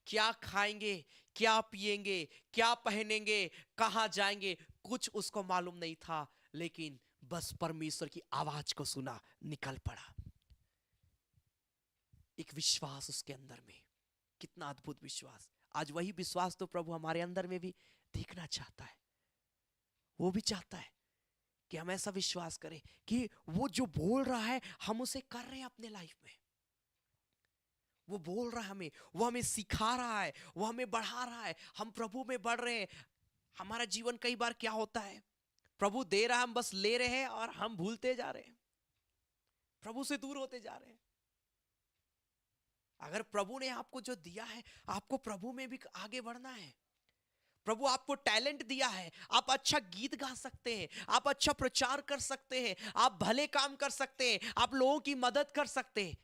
क्या खाएंगे, क्या पिएंगे, क्या पहनेंगे, कहां जाएंगे, कुछ उसको मालूम नहीं था। लेकिन बस परमेश्वर की आवाज को सुना, निकल पड़ा। एक विश्वास उसके अंदर में, कितना अद्भुत विश्वास। आज वही विश्वास तो प्रभु हमारे अंदर में भी देखना चाहता है। वो भी चाहता है कि हम ऐसा विश्वास करें कि वो जो बोल रहा है हम उसे कर रहे हैं अपने लाइफ में। वो बोल रहा है हमें, वो हमें सिखा रहा है, वो हमें बढ़ा रहा है, हम प्रभु में बढ़ रहे हैं। हमारा जीवन कई बार क्या होता है, प्रभु दे रहा है, हम बस ले रहे हैं और हम भूलते जा रहे हैं, प्रभु से दूर होते जा रहे हैं। अगर प्रभु ने आपको जो दिया है, आपको प्रभु में भी आगे बढ़ना है। प्रभु आपको टैलेंट दिया है, आप अच्छा गीत गा सकते हैं, आप अच्छा प्रचार कर सकते हैं, आप भले काम कर सकते हैं, आप लोगों की मदद कर सकते हैं।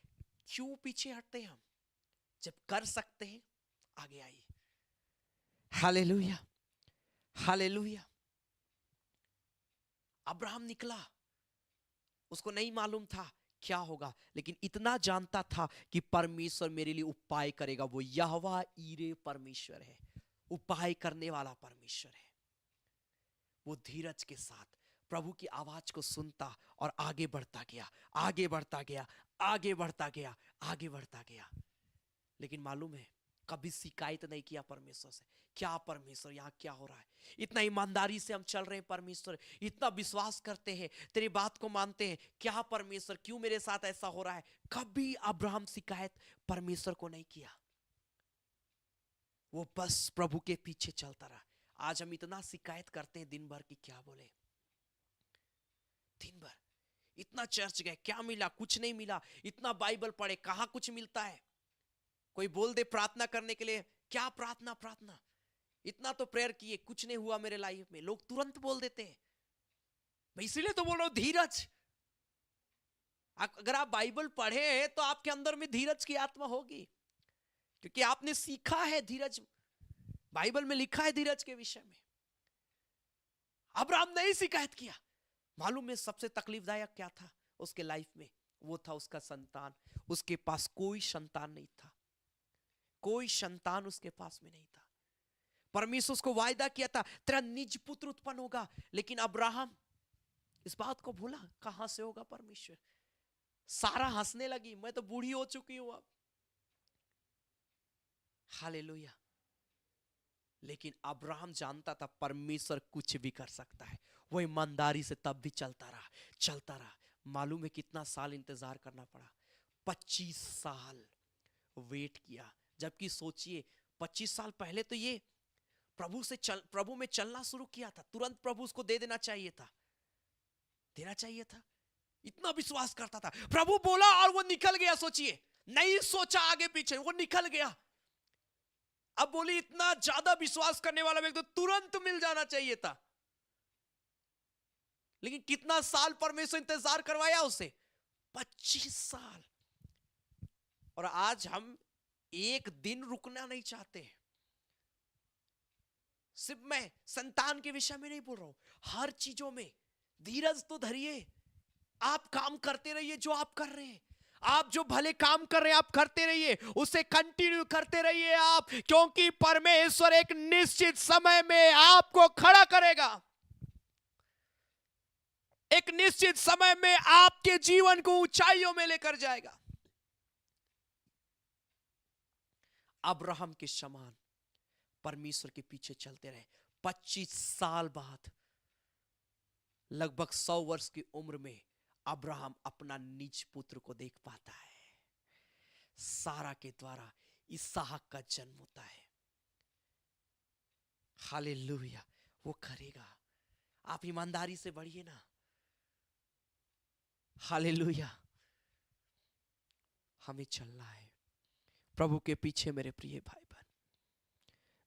क्यों पीछे हटते हैं हम? जब कर सकते हैं आगे आइए। Hallelujah, hallelujah. अब्राहम निकला, उसको नहीं मालूम था क्या होगा, लेकिन इतना जानता था कि परमेश्वर मेरे लिए उपाय करेगा। वो यहोवा ईरे परमेश्वर है, उपाय करने वाला परमेश्वर है। वो धीरज के साथ प्रभु की आवाज को सुनता और आगे बढ़ता गया, आगे बढ़ता गया, आगे बढ़ता गया, आगे बढ़ता गया। लेकिन मालूम है, कभी शिकायत नहीं किया परमेश्वर से, क्या परमेश्वर यहाँ क्या हो रहा है? इतना ईमानदारी से हम चल रहे हैं परमेश्वर, इतना विश्वास करते हैं, तेरी बात को मानते हैं, क्या परमेश्वर क्यों मेरे साथ ऐसा हो रहा है? कभी अब्राहम शिकायत परमेश्वर को नहीं किया। वो बस प्रभु के पीछे चलता रहा। आज हम इतना शिकायत करते हैं दिन भर की, क्या बोले, दिन भर इतना चर्च गए, क्या मिला? कुछ नहीं मिला। इतना बाइबल पढ़े, कहां कुछ मिलता है? कोई बोल दे प्रार्थना करने के लिए, क्या प्रार्थना प्रार्थना, इतना तो प्रेयर किए, कुछ नहीं हुआ मेरे लाइफ में। लोग तुरंत बोल देते हैं। मैं इसीलिए तो बोल रहा हूं धीरज। अगर आप बाइबल पढ़े हैं तो आपके अंदर में धीरज की आत्मा होगी, क्योंकि आपने सीखा है धीरज। बाइबल में लिखा है धीरज के विषय में। अब्राहम ने शिकायत किया। मालूम है सबसे तकलीफदायक क्या था उसके लाइफ में? वो था उसका संतान। उसके पास कोई संतान नहीं था, कोई संतान उसके पास में नहीं था। परमेश्वर उसको वायदा किया था तेरा निज पुत्र उत्पन्न होगा, लेकिन अब्राहम इस बात को भूला। कहां से होगा परमेश्वर? सारा हंसने लगी, मैं तो बूढ़ी हो चुकी हूं अब। हालेलुया। लेकिन अब्राहम जानता था परमेश्वर कुछ भी कर सकता है। वो ईमानदारी से तब भी चलता रहा, चलता रहा। मालूम है कितना साल इंतजार करना पड़ा? 25 साल वेट किया। जबकि सोचिए 25 साल पहले तो ये प्रभु में चलना शुरू किया था, तुरंत प्रभु उसको दे देना चाहिए था, देना चाहिए था। इतना विश्वास करता था। प्रभु बोला और वो निकल गया। सोचिए, नहीं सोचा आगे पीछे, वो निकल गया। अब बोली इतना ज्यादा विश्वास करने वाला व्यक्ति तो तुरंत मिल जाना चाहिए था। लेकिन कितना साल परमेश्वर इंतजार करवाया उसे? 25 साल। और आज हम एक दिन रुकना नहीं चाहते हैं। सिर्फ मैं संतान के विषय में नहीं बोल रहा हूं, हर चीजों में धीरज तो धरिए। आप काम करते रहिए जो आप कर रहे हैं। आप जो भले काम कर रहे हैं आप करते रहिए, उसे कंटिन्यू करते रहिए आप, क्योंकि परमेश्वर एक निश्चित समय में आपको खड़ा करेगा। एक निश्चित समय में आपके जीवन को ऊंचाइयों में लेकर जाएगा। अब्राहम के समान परमेश्वर के पीछे चलते रहे। 25 साल बाद, लगभग 100 वर्ष की उम्र में अब्राहम अपना निज पुत्र को देख पाता है। सारा के द्वारा इसहाक का जन्म होता है। हालेलुया। वो करेगा। आप ईमानदारी से बढ़िए ना। हालेलुया। हमें चलना है प्रभु के पीछे। मेरे प्रिय भाई बहन,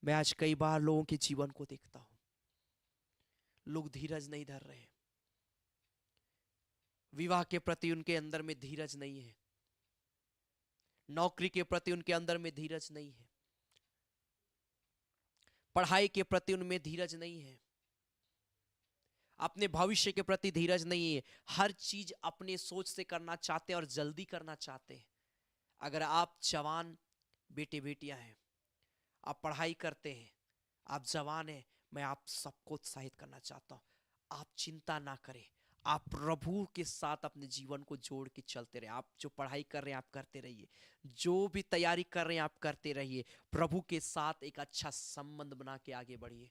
मैं आज कई बार लोगों के जीवन को देखता हूं, लोग धीरज नहीं धर रहे। विवाह के प्रति उनके अंदर में धीरज नहीं है, नौकरी के प्रति उनके अंदर में धीरज नहीं है, पढ़ाई के प्रति उनमें धीरज नहीं है, अपने भविष्य के प्रति धीरज नहीं है। हर चीज अपने सोच से करना चाहते हैं और जल्दी करना चाहते हैं। अगर आप जवान बेटे बेटियां हैं, आप पढ़ाई करते हैं, आप जवान हैं, मैं आप सबको उत्साहित करना चाहता हूं, आप चिंता ना करें। आप प्रभु के साथ अपने जीवन को जोड़ के चलते रहे। आप जो पढ़ाई कर रहे हैं आप करते रहिए, जो भी तैयारी कर रहे हैं आप करते रहिए। प्रभु के साथ एक अच्छा संबंध बना के आगे बढ़िए।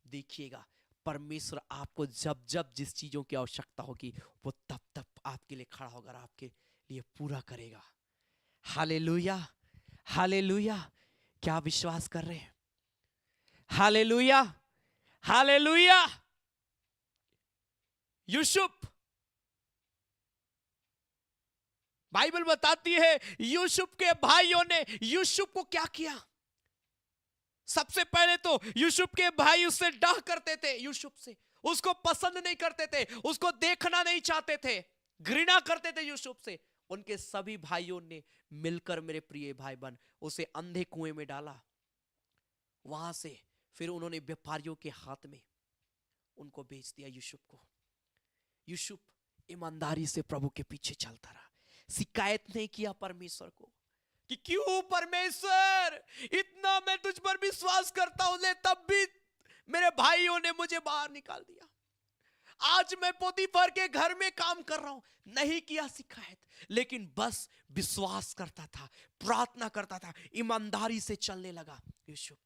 देखिएगा परमेश्वर आपको जब जब जिस चीजों की आवश्यकता होगी वो तब तब आपके लिए खड़ा होकर आपके लिए पूरा करेगा। Hallelujah, hallelujah. क्या विश्वास कर रहे हैं? Hallelujah, hallelujah. यूसुफ, बाइबल बताती है यूसुफ के भाइयों ने यूसुफ को क्या किया? सबसे पहले तो यूसुफ के भाई उससे डाह करते थे, यूसुफ से उसको पसंद नहीं करते थे, उसको देखना नहीं चाहते थे, घृणा करते थे यूसुफ से। उनके सभी भाइयों ने मिलकर, मेरे प्रिय भाई बहन, उसे अंधे कुएं में डाला। वहां से फिर उन्होंने व्यापारियों के हाथ में उनको बेच दिया यूसुफ को। यूसुफ ईमानदारी से प्रभु के पीछे चलता रहा, शिकायत नहीं किया परमेश्वर को कि क्यों परमेश्वर इतना मैं तुझ पर विश्वास करता हूं, ले तब भी मेरे भाइयों ने मुझे बाहर निकाल दिया। आज मैं पोतीफर के घर में काम कर रहा हूं। नहीं किया शिकायत, लेकिन बस विश्वास करता था, प्रार्थना करता था, ईमानदारी से चलने लगा यूसुफ।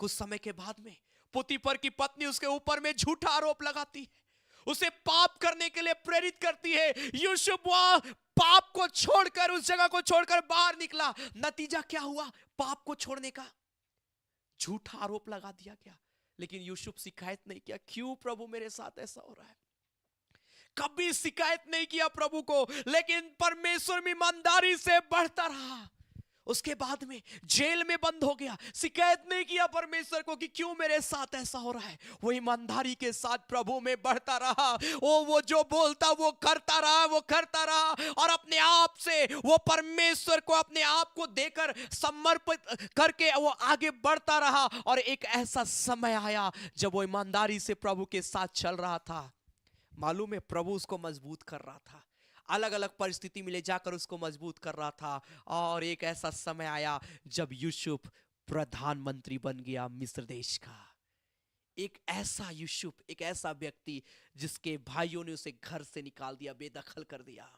कुछ समय के बाद में पोतीफर की पत्नी उसके ऊपर में झूठा आरोप लगाती है, उसे पाप करने के लिए प्रेरित करती है। यूसुफ वहां पाप को छोड़कर, उस जगह को छोड़कर बाहर निकला। नतीजा क्या हुआ पाप को छोड़ने का? झूठा आरोप लगा दिया गया। लेकिन यूसुफ शिकायत नहीं किया, क्यों प्रभु मेरे साथ ऐसा हो रहा है? कभी शिकायत नहीं किया प्रभु को, लेकिन परमेश्वर में ईमानदारी से बढ़ता रहा। उसके बाद में जेल में बंद हो गया, शिकायत नहीं किया परमेश्वर को कि क्यों मेरे साथ ऐसा हो रहा है। वो ईमानदारी के साथ प्रभु में बढ़ता रहा, वो जो बोलता वो करता रहा और अपने आप से वो परमेश्वर को अपने आप को देकर समर्पित करके वो आगे बढ़ता रहा। और एक ऐसा समय आया जब वो ईमानदारी से प्रभु के साथ चल रहा था। मालूम है, प्रभु उसको मजबूत कर रहा था, अलग अलग परिस्थिति में ले जाकर उसको मजबूत कर रहा था। और एक ऐसा समय आया जब यूसुफ प्रधानमंत्री बन गया मिस्र देश का। एक ऐसा यूसुफ, एक ऐसा व्यक्ति जिसके भाइयों ने उसे घर से निकाल दिया, बेदखल कर दिया।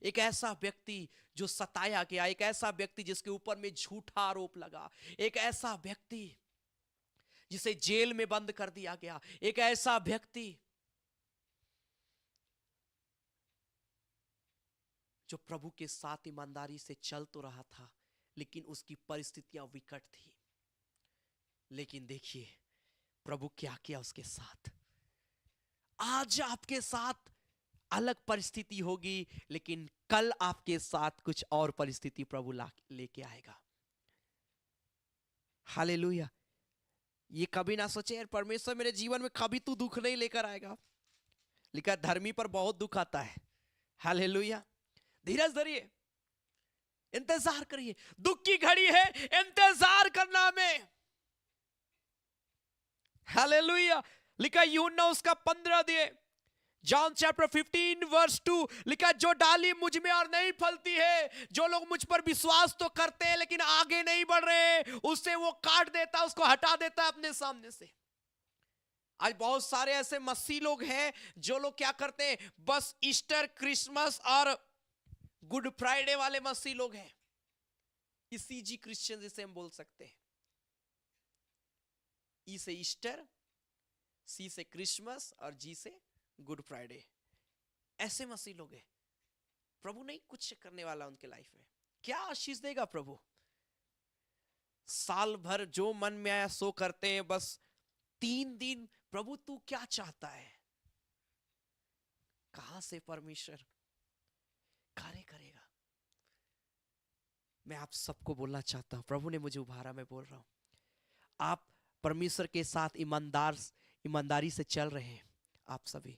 एक ऐसा व्यक्ति जो सताया गया, एक ऐसा व्यक्ति जिसके ऊपर में झूठा आरोप लगा, एक ऐसा व्यक्ति जिसे जेल में बंद कर दिया गया, एक ऐसा व्यक्ति जो प्रभु के साथ ईमानदारी से चल तो रहा था, लेकिन उसकी परिस्थितियां विकट थी। लेकिन देखिए प्रभु क्या किया उसके साथ। आज आपके साथ अलग परिस्थिति होगी, लेकिन कल आपके साथ कुछ और परिस्थिति प्रभु लेके आएगा। हालेलुया। ये कभी ना सोचे यार परमेश्वर मेरे जीवन में कभी तू दुख नहीं लेकर आएगा। लिखा धर्मी पर बहुत दुख आता है। हालेलुया। धीरज धरिए, इंतजार करिए। दुख की घड़ी है, इंतजार करना में। हालेलुया। लिखा यूहन्ना उसका 15 दिए, जॉन चैप्टर 15 वर्स 2 लिखा, जो डाली मुझ में और नहीं फलती है, जो लोग मुझ पर विश्वास तो करते हैं लेकिन आगे नहीं बढ़ रहे, उससे वो काट देता, उसको हटा देता है अपने सामने से। आज बहुत सारे ऐसे मसीह लोग हैं जो लोग क्या करते हैं, बस ईस्टर, क्रिसमस और गुड फ्राइडे वाले मसीह लोग हैं। ईसीजी क्रिश्चियन जिसे हम बोल सकते हैं। ई से ईस्टर, सी से क्रिसमस और जी से गुड फ्राइडे। ऐसे मसीह लोग हैं। प्रभु नहीं कुछ करने वाला उनके लाइफ में। क्या आशीष देगा प्रभु? साल भर जो मन में आया सो करते हैं, बस 3 दिन प्रभु तू क्या चाहता है? कहां से परमेश्वर कार्य करेगा? मैं आप सबको बोलना चाहता हूं, प्रभु ने मुझे उभारा, मैं बोल रहा हूं, आप परमेश्वर के साथ ईमानदारी से चल रहे हैं। आप सभी,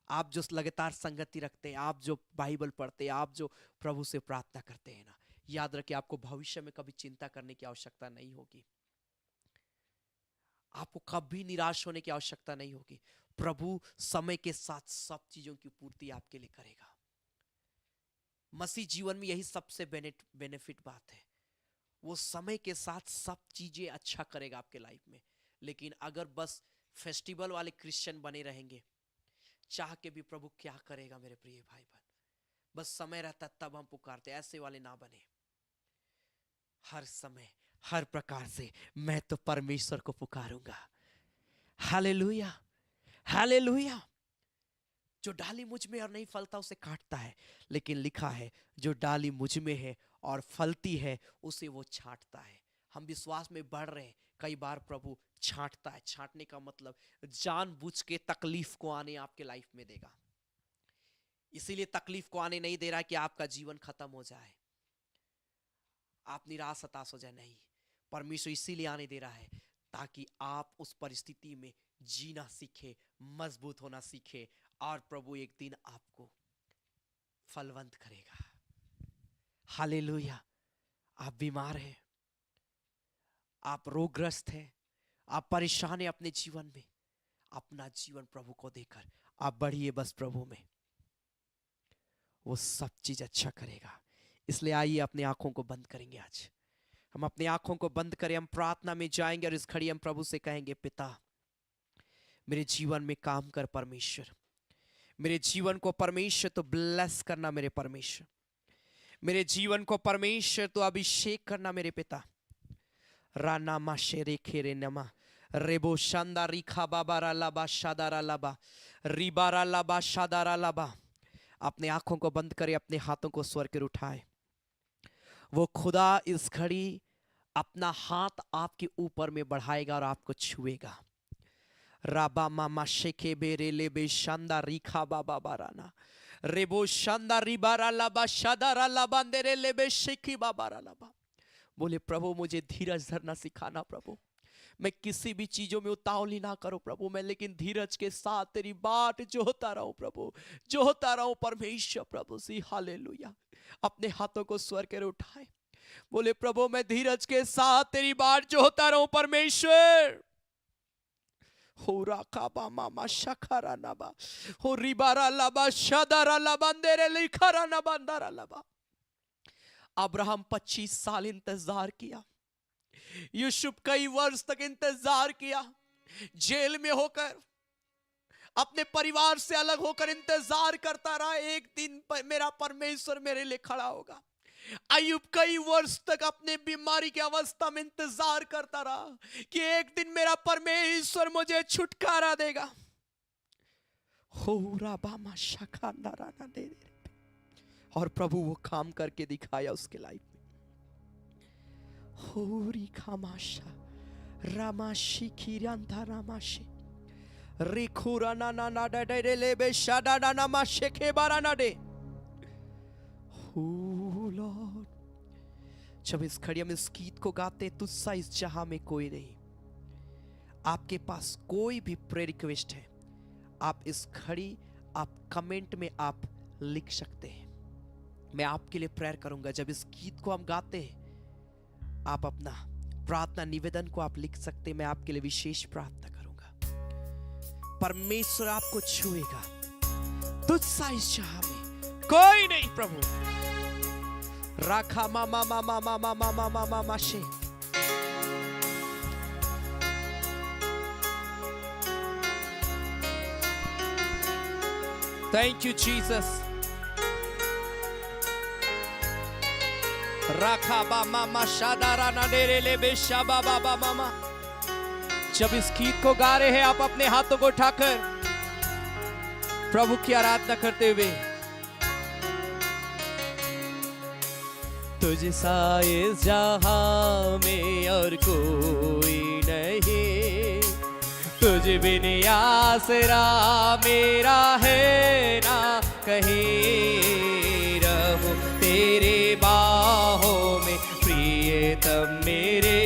आप जो लगातार संगति रखते हैं, आप जो बाइबल पढ़ते हैं, आप जो प्रभु से प्रार्थना करते हैं ना, याद रखिए आपको भविष्य में कभी चिंता करने की आवश्यकता नहीं होगी। आपको कभी निराश होने की आवश्यकता नहीं होगी। प्रभु समय के साथ सब चीजों की पूर्ति आपके लिए करेगा। मसीह जीवन में यही सबसे बेनिफिट बात है, वो समय के साथ सब चीजें अच्छा करेगा आपके लाइफ में। लेकिन अगर बस फेस्टिवल वाले क्रिश्चियन बने रहेंगे, चाह के भी प्रभु क्या करेगा मेरे प्रिय भाई बहन? बस समय रहता तब हम पुकारते, ऐसे वाले ना बने। हर समय हर प्रकार से मैं तो परमेश्वर को पुकारूंगा। Hallelujah, hallelujah. जो डाली मुझ में और नहीं फलता उसे काटता है, लेकिन लिखा है जो डाली मुझ में है और फलती है उसे वो छांटता है। हम विश्वास में बढ़ रहे हैं, कई बार प्रभु छांटता है। छांटने का मतलब जानबूझ के तकलीफ को आने आपके लाइफ में देगा। इसीलिए तकलीफ को आने नहीं दे रहा है कि आपका जीवन खत्म हो जाए, आप निराश हताश हो जाए, नहीं। परमेश्वर इसीलिए आने दे रहा है ताकि आप उस परिस्थिति में जीना सीखे, मजबूत होना सीखे, और प्रभु एक दिन आपको फलवंत करेगा। हालेलुया। आप बीमार हैं, आप रोगग्रस्त हैं, आप परेशान हैं अपने जीवन में, अपना जीवन प्रभु को देकर आप बढ़िए बस प्रभु में, वो सब चीज अच्छा करेगा। इसलिए आइए अपनी आंखों को बंद करेंगे। आज हम अपनी आंखों को बंद करें, हम प्रार्थना में जाएंगे और इस घड़ी हम प्रभु से कहेंगे, पिता मेरे जीवन में काम कर परमेश्वर, मेरे जीवन को परमेश्वर तो ब्लेस करना, मेरे परमेश्वर मेरे जीवन को परमेश्वर तो अभिषेक करना मेरे पिता। राना माशेरे खेरे नमा रेबो शांदा रिखा बाबारा लाबा शादारा लाबा रिबारा लाबा शादारा लाबा। अपने आंखों को बंद करें, अपने हाथों को स्वर कर उठाए। वो खुदा इस घड़ी अपना हाथ आपके ऊपर में बढ़ाएगा और आपको छुएगा। राबा मामा शेखे बेरे लेबे शांदा रिखा बाबा बाराना रेबो शांदा रिबारा लाबा शादारा लाबा अंदेरे लेबे शेखी बाबारा लाबा। बोले प्रभु मुझे धीरज धरना सिखाना प्रभु, मैं किसी भी चीजों में उतावली ना करो प्रभु, मैं लेकिन धीरज के साथ तेरी बाट जोहता रहूं प्रभु, जोहता रहूं परमेश्वर प्रभु सी। हालेलुया। अपने हाथों को स्वर कर उठाए, बोले प्रभु मैं धीरज के साथ तेरी बाट जोहता रहूं परमेश्वर। हो राकाबा मामा शखारा नबा, हो रिबारा लबा शदारा लबंदेरे लिखारा नबंदारा लबा। अब्राहम 25 साल इंतजार किया, यूसुफ कई वर्ष तक इंतजार किया, जेल में होकर अपने परिवार से अलग होकर इंतजार करता रहा, एक दिन मेरा परमेश्वर मेरे लिए खड़ा होगा। अय्यूब कई वर्ष तक अपने बीमारी की अवस्था में इंतजार करता रहा कि एक दिन मेरा परमेश्वर मुझे छुटकारा देगा। और प्रभु वो काम करके दिखाया उसके लाइफ में। होरी खामाशा रामाशी खीरांता रामाशी रिखुरा ना ना ना डे डे ले बे शादा ना ना माशे के बारा ना दे। लॉर्ड, जब इस घड़ी हम इस गीत को गाते, तुझसा इस जहां में कोई नहीं। आपके पास कोई भी प्रेयर रिक्वेस्ट है, आप इस घड़ी आप कमेंट में आप लिख सकते हैं। मैं आपके लिए प्रेयर करूंगा। जब इस गीत को हम गाते हैं, आप अपना प्रार्थना निवेदन को आप लिख सकते हैं। मैं आपके लिए विशेष प्रार्थना करूंगा। परमेश्वर आपको छुएगा। तुझसा इस जहां में कोई नहीं प्रभु। राखा मामा मामा मामा मामा मामा माशे। Thank you Jesus. राखा बा मामा शादारा ना डेरे ले बेशा बाबा बा मामा। जब इस गीत को गा रहे हैं, आप अपने हाथों को उठाकर प्रभु की आराधना करते हुए, तुझसा इस जहां में और कोई नहीं, तुझ बिन आसरा मेरा है ना कहीं। रहूं तेरे बाहों में प्रियतम मेरे,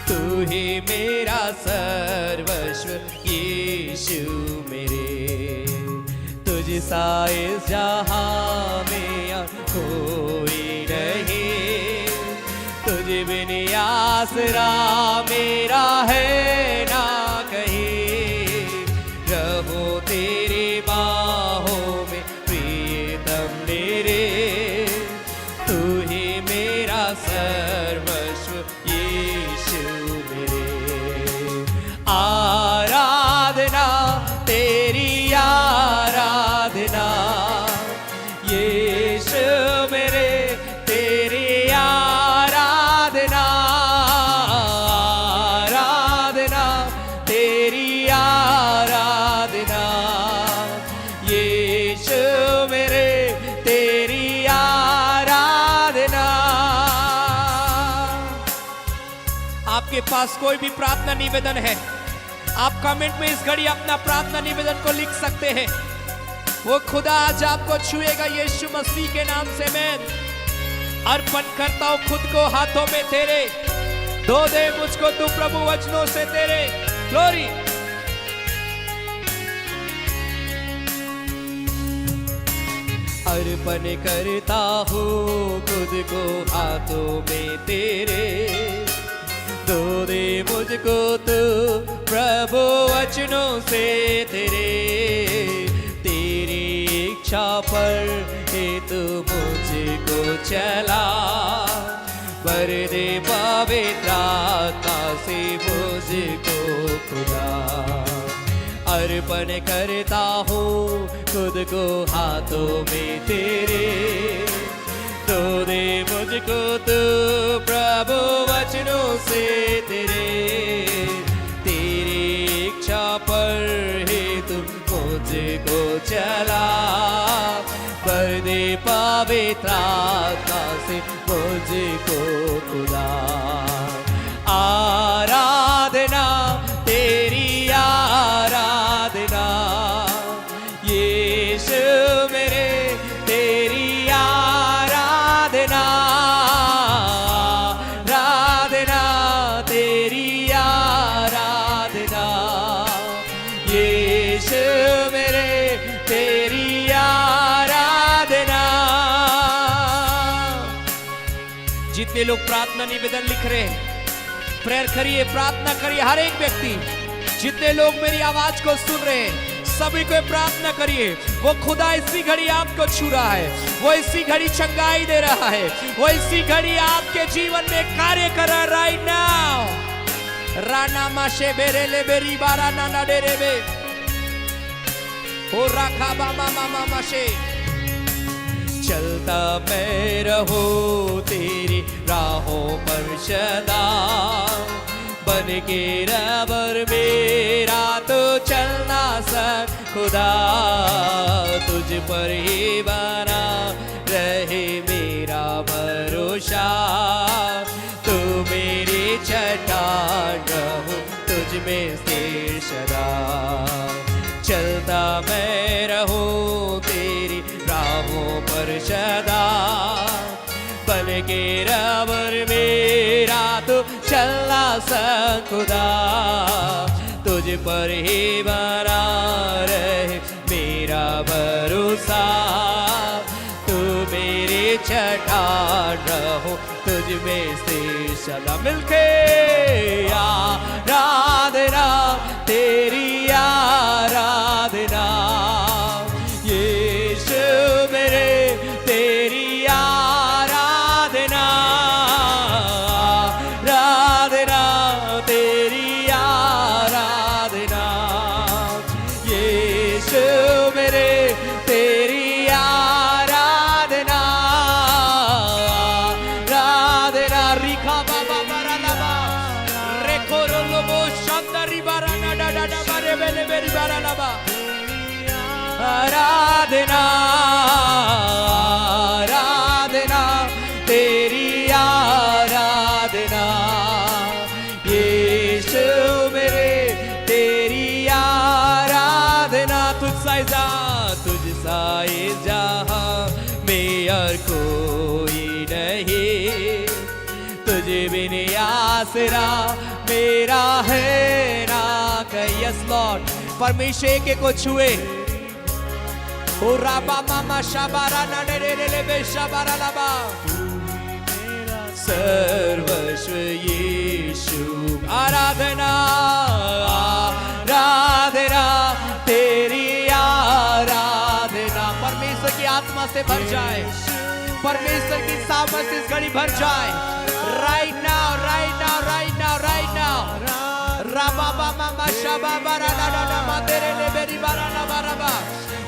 तू ही मेरा सर्वस्व यीशु मेरे। तुझसा इस जहां में और कोई नहीं, तुझ बिन आसरा मेरा है ना कहीं। रहूं तेरी बाहों में प्रियतम मेरे, तू ही मेरा सर्वस्व यीशु मेरे। आराधना तेरी आराधना यीशु मेरे, तेरी आराधना। आराधना तेरी आराधना यीशु मेरे, तेरी आराधना। आपके पास कोई भी प्रार्थना निवेदन है, आप कमेंट में इस घड़ी अपना प्रार्थना निवेदन को लिख सकते हैं। वो खुदा आज आपको छुएगा यीशु मसीह के नाम से। मैं अर्पण करता हूं खुद को हाथों में तेरे, धो दे मुझको तू प्रभु वचनों से तेरे। ग्लोरी। अर्पण करता हूं खुद को हाथों में तेरे, धो दे मुझको तू प्रभु वचनों से तेरे। तेरी इच्छा पर हे तू मुझको चला, भर दे पवित्र आत्मा से मुझको खुदा। अर्पण करता हूँ खुद को हाथों में तेरे, धो दे मुझको तू प्रभु वचनों से तेरे। तेरी इच्छा पर हे तुम मुझको चला, भर दे पवित्र आत्मा से मुझको खुदा। आराधना तेरी आराधना यीशु मेरे, तेरी आराधना। जितने लोग प्रार्थना निवेदन लिख रहे हैं, प्रेयर करिए, प्रार्थना करिए। हर एक व्यक्ति, जितने लोग मेरी आवाज को सुन रहे हैं, सभी को प्रार्थना करिए। वो खुदा इसी घड़ी आपको छू रहा है, वो इसी घड़ी चंगाई दे रहा है, वो इसी घड़ी आपके जीवन में कार्य कर रहा है। राइट नाउ राना माशे बेरेले बेरी बारा नाना डेरेबे हो रखा बामा मामा माशे। चलता मैं रहूं तेरी राहों पर सदा, बन के रबर मेरा तो चलना सक खुदा, तुझ पर ही बना रहे मेरा भरोसा। तू मेरी चट्टान रहूं, तुझ में स्थिर सदा। चलता मैं रहूं तेरी राहों पर सदा, बन के रबर मेरा तो चलना सा खुदा, तुझ पर ही बना रहे मेरा भरोसा। तू मेरी चट्टान रहो, तुझ में स्थिर सदा। मिलके आराधना तेरी आराधना, यीशु मेरे तेरी आराधना, आराधना तेरी आराधना, यीशु मेरे तेरी आराधना, आराधना। रिखा बाबा बारा लबा रेखो रोलो शांतारी बारा ना डा डा डा बारे बेले बेरी बारा लबा। आराधना आराधना तेरी आराधना, यीशु मेरे तेरी आराधना। तुझ सा जहां में और कोई नहीं, तुझे बिन आसरा मेरा है ना कहीं। यस लॉर्ड, परमेश्वर के को छुए। ओ राबा मामा शाबारा ना डे डे ले बे शाबारा लाबा। सर्वस्व यीशु, आराधना आराधना तेरी आराधना। परमेश्वर की आत्मा से भर जाए, परमेश्वर की सामर्थ इस घड़ी भर जाए। Right now right now right now right now. राबा मामा शाबारा ना ना ना मा तेरे ले बेरी बारा ना बाराबा।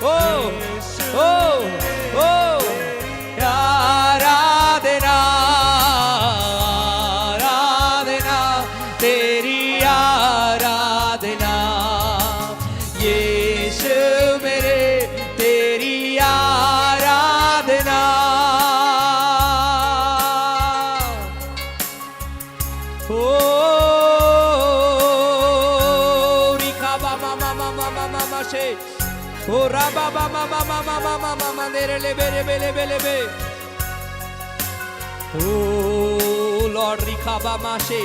ओ ओ ओ आराधना आराधना तेरी आराधना, यीशु मेरे तेरी आराधना। ओ रिखा बामा मामा मामा मामा शे ओ राबा बामा मामा मामा मामा मंदिर ले बेले बेले बेले बे। ओ लॉर्ड रिखा बामा शे।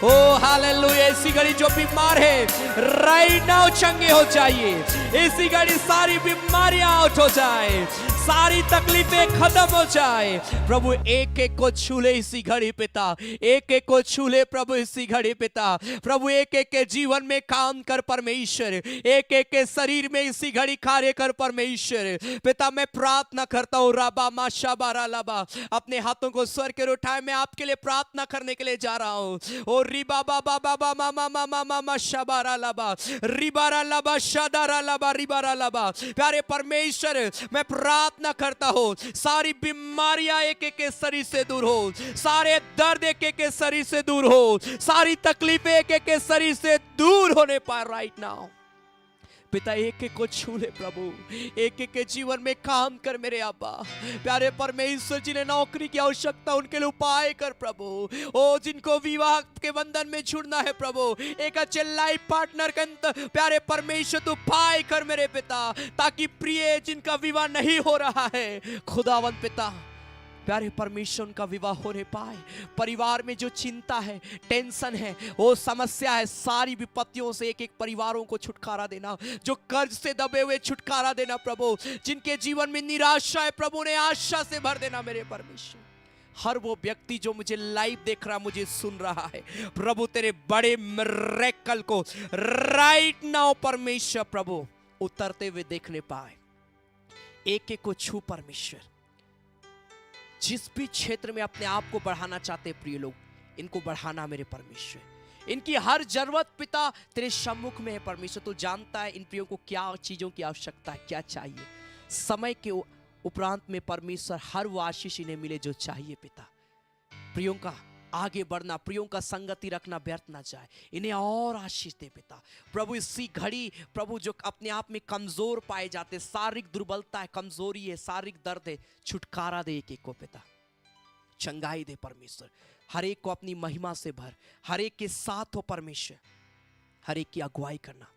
ओ हालेलुया। इसी घड़ी जो बीमार है राइट नाउ चंगे हो जाइए। इसी घड़ी सारी बीमारियां आउट हो जाए, सारी तकलीफें खत्म हो जाए। प्रभु एक एक को छू ले इसी घड़ी पिता, एक एक को छू ले प्रभु इसी घड़ी पिता। प्रभु एक एक के जीवन में काम कर परमेश्वर, एक एक के शरीर में इसी घड़ी कार्य कर परमेश्वर पिता। मैं प्रार्थना करता हूँ राबा माशा बारा लाबा। अपने हाथों को स्वर के उठाए, मैं आपके लिए प्रार्थना करने के लिए जा रहा हूँ। और रिबा बाबा बाबा मामा मामा मामा शाबारा लाबा रिबारा लाबा शादारा लाबा रिबारा लाबा। प्यारे परमेश्वर, मैं प्रार्थना करता हूँ सारी बीमारियां एक एक के शरीर से दूर हो, सारे दर्द एक एक के शरीर से दूर हो, सारी तकलीफें एक एक के शरीर से दूर होने पाए राइट नाउ पिता। एक एक को छू ले प्रभु, एक एक के जीवन में काम कर मेरे अब्बा। प्यारे परमेश्वर, जिन्हें नौकरी की आवश्यकता उनके लिए उपाय कर प्रभु। ओ जिनको विवाह के बंधन में जुड़ना है प्रभु, एक अच्छे लाइफ पार्टनर का प्यारे परमेश्वर तू उपाय कर मेरे पिता, ताकि प्रिय जिनका विवाह नहीं हो रहा है खुदावंत पिता, प्यारे परमेश्वर उनका विवाह होने पाए। परिवार में जो चिंता है, टेंशन है, वो समस्या है, सारी विपत्तियों से एक एक परिवारों को छुटकारा देना। जो कर्ज से दबे हुए छुटकारा देना प्रभु। जिनके जीवन में निराशा है प्रभु ने आशा से भर देना मेरे परमेश्वर। हर वो व्यक्ति जो मुझे लाइव देख रहा, मुझे सुन रहा है, प्रभु तेरे बड़े मिरेकल को राइट नाउ परमेश्वर प्रभु उतरते हुए देखने पाए। एक एक को छू परमेश्वर। जिस भी क्षेत्र में अपने आप को बढ़ाना चाहते प्रिय लोग, इनको बढ़ाना मेरे परमेश्वर। इनकी हर जरूरत पिता तेरे सम्मुख में है परमेश्वर। तू जानता है इन प्रियों को क्या चीजों की आवश्यकता है, क्या चाहिए। समय के उपरांत में परमेश्वर हर वो आशीष इन्हें मिले जो चाहिए पिता। प्रियों का आगे बढ़ना, प्रियों का संगति रखना व्यर्थ ना जाए। इन्हें और आशीष दे पिता प्रभु। इसी घड़ी प्रभु जो अपने आप में कमजोर पाए जाते, शारीरिक दुर्बलता है, कमजोरी है, शारीरिक दर्द है, छुटकारा दे एक एक को पिता। चंगाई दे परमेश्वर। हर एक को अपनी महिमा से भर, हर एक के साथ हो परमेश्वर, हर एक की अगुवाई करना।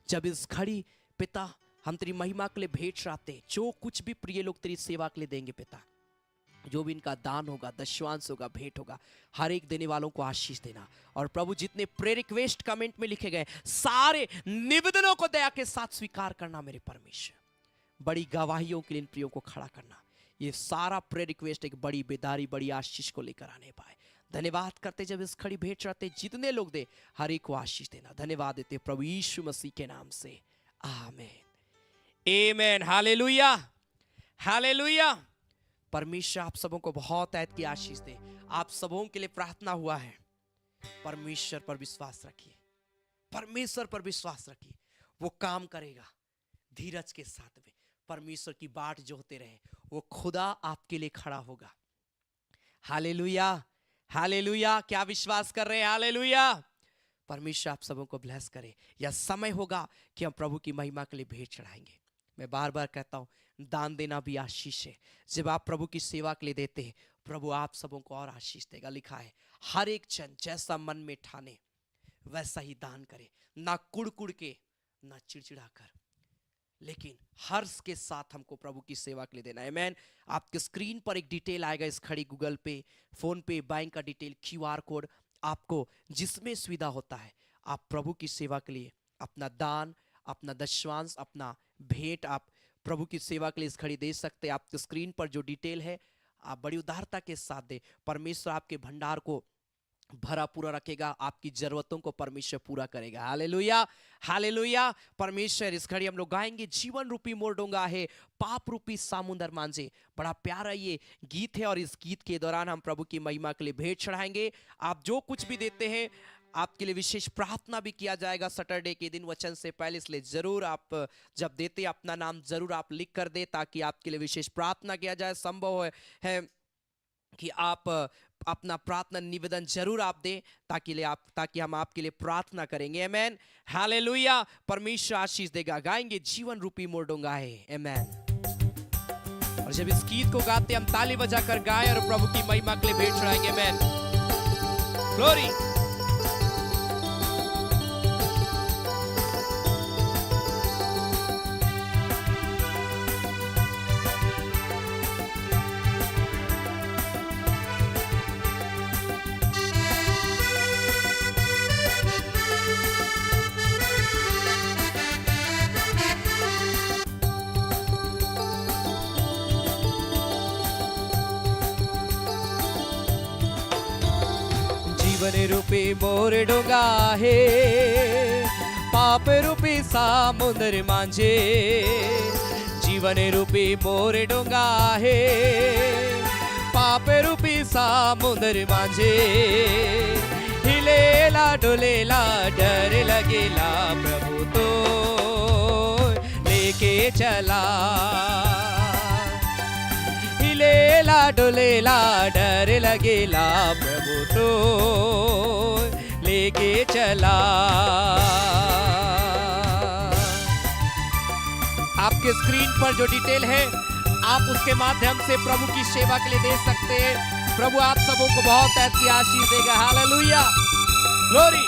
जब इस घड़ी पिता हम तेरी महिमा के लिए भेंट चढ़ाते हैं, जो कुछ भी प्रिय लोग तेरी सेवा के लिए देंगे पिता, जो भी इनका दान होगा, दशवांश होगा, भेंट होगा, हर एक देने वालों को आशीष देना। और प्रभु जितने प्रेयर रिक्वेस्ट कमेंट में लिखे गए सारे निवेदनों को दया के साथ स्वीकार करना मेरे परमेश्वर। बड़ी गवाहियों के लिए इन प्रियों को खड़ा करना। ये सारा प्रेयर रिक्वेस्ट एक बड़ी बेदारी, बड़ी आशीष को लेकर आने पाए। धन्यवाद करते जब इस खड़ी भेंट चढ़ाते, जितने लोग दे हर एक को आशीष देना। धन्यवाद देते प्रभु यीशु मसीह के नाम से, आमीन आमीन। Hallelujah hallelujah. परमेश्वर आप सबों को बहुत ऐत की आशीष दे। आप सबों के लिए प्रार्थना हुआ है। परमेश्वर पर विश्वास रखिए, परमेश्वर पर विश्वास रखिए, वो काम करेगा धीरज के साथ में। परमेश्वर की बाट जो होते रहे, वो खुदा आपके लिए खड़ा होगा। Hallelujah hallelujah. क्या विश्वास कर रहे हैं? हालेलुया। परमेश्वर आप सबों को ब्लेस करे। यह समय होगा कि हम प्रभु की महिमा के लिए भेंट चढ़ाएंगे। मैं बार बार कहता हूं, दान देना भी आशीष है। जब आप प्रभु की सेवा के लिए देते हैं, प्रभु आप सबों को और आशीष देगा। लिखा है हर एक जन जैसा मन में ठाने वैसा ही दान करे, ना कुड़ के ना चिड़चिड़ा कर, लेकिन हर्ष के साथ हमको प्रभु की सेवा के लिए देना है। आमीन। आपके स्क्रीन पर एक डिटेल आएगा इस खड़ी, गूगल पे, फोन पे, बैंक का डिटेल, QR कोड, आपको जिसमें सुविधा होता है आप प्रभु की सेवा के लिए अपना दान, अपना दशवांश, अपना भेंट आप प्रभु की सेवा के लिए इस घड़ी दे सकते हैं। आपके स्क्रीन पर जो डिटेल है आप बड़ी उदारता के साथ दे। परमेश्वर आपके भंडार को भरा पूरा रखेगा, आपकी जरूरतों को परमेश्वर पूरा करेगा। Hallelujah hallelujah. परमेश्वर इस घड़ी हम लोग गाएंगे, जीवन रूपी मोर डोंगा है, पाप रूपी सामुंदर मांझे। बड़ा प्यारा ये गीत है और इस गीत के दौरान हम प्रभु की महिमा के लिए भेंट चढ़ाएंगे। आप जो कुछ भी देते हैं आपके लिए विशेष प्रार्थना भी किया जाएगा सैटरडे के दिन वचन से पहले। इसलिए जरूर आप जब देते हैं अपना नाम जरूर आप लिख कर दे, ताकि आपके लिए विशेष प्रार्थना किया जाए। संभव है कि आप अपना प्रार्थना निवेदन जरूर आप दें, ताकि हम आपके लिए प्रार्थना करेंगे। आमीन हालेलुया। परमेश्वर आशीष देगा। गाएंगे जीवन रूपी मोर डोंगा है। आमीन। और जब इस गीत को गाते हम ताली बजाकर गाएं और प्रभु की महिमा के लिए भेंट चढ़ाएंगे। आमीन ग्लोरी। जीवन रूपी मोर डोंगा है, पाप रूपी सामुंदर मांझे। जीवन रूपी मोर डोंगा है, पाप रूपी सामुंदर मांझे। हिलेला डोलेला डर लगेला, प्रभु तो लेके चला। हिलेला डोलेला डर लगेला, प्रभु तो लेके चला। आपके स्क्रीन पर जो डिटेल है आप उसके माध्यम से प्रभु की सेवा के लिए दे सकते हैं। प्रभु आप सबों को बहुत ऐसी की आशीष देगा। Hallelujah glory.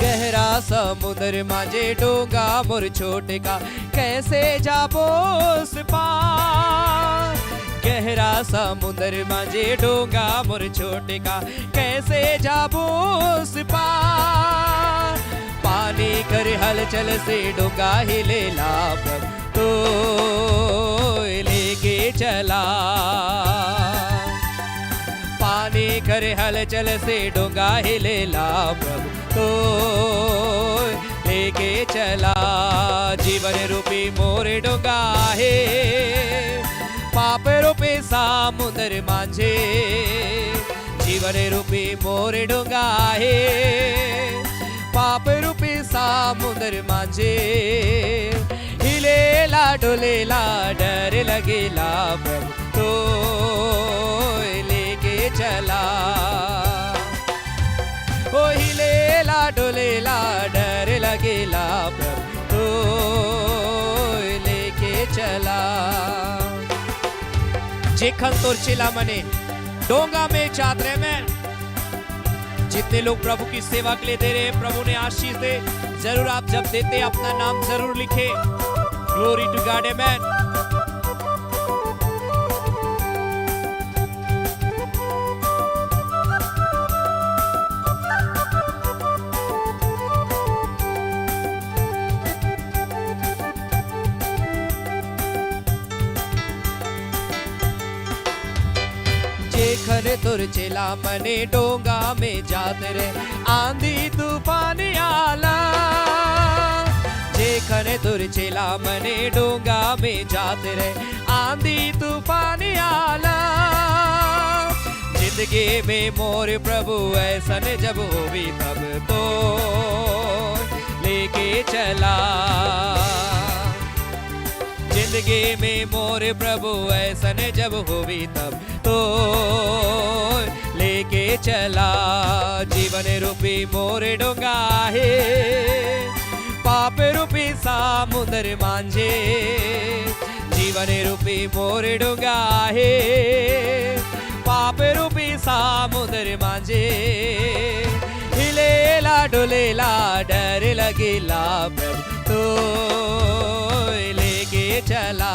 गहरा समुद्र मांझे डोंगा मोर छोटे का, कैसे जाबो उस पार। गहरा समुंदर माझे डोंगा मोर छोटे का कैसे जाबो उस पार पानी करे हलचल से डोंगा हिलेला प्रभु तो लेके चला पानी करे हलचल से डोंगा हिलेला प्रभु तो लेके चला जीवन रूपी मोरे डोंगा है पाप रूपी समुंदर माझे जीवन रूपी मोरे डोंगा है पाप रूपी समुंदर माझे हिलेला डोलेला डर लगेला प्रभु तो लेके चला ओ हिलेला डोलेला डर लगेला प्रभु तो लेके चला जेखन तोर चिला मने डोंगा में चादरे में जितने लोग प्रभु की सेवा के लिए दे रहे हैं प्रभु ने आशीष दे जरूर आप जब देते अपना नाम जरूर लिखे ग्लोरी टू गॉड आमेन जेखन तुर चेला मने डोंगा में जाते रहे आंधी तूफान आला जेखन तुर चेला मने डोंगा में जाते रहे आंधी तूफान आला जिंदगी में मोर प्रभु ऐसन जब होवी तब तो लेके चला जिंदगी में मोर प्रभु ऐसन जब होवी तब तो लेके चला जीवन रूपी मोर डोंगा है पाप रूपी समुंदर माझे जीवन रूपी मोर डोंगा है पाप रूपी समुंदर माझे हिलेला डोलेला डर लगेला प्रभु तो लेके चला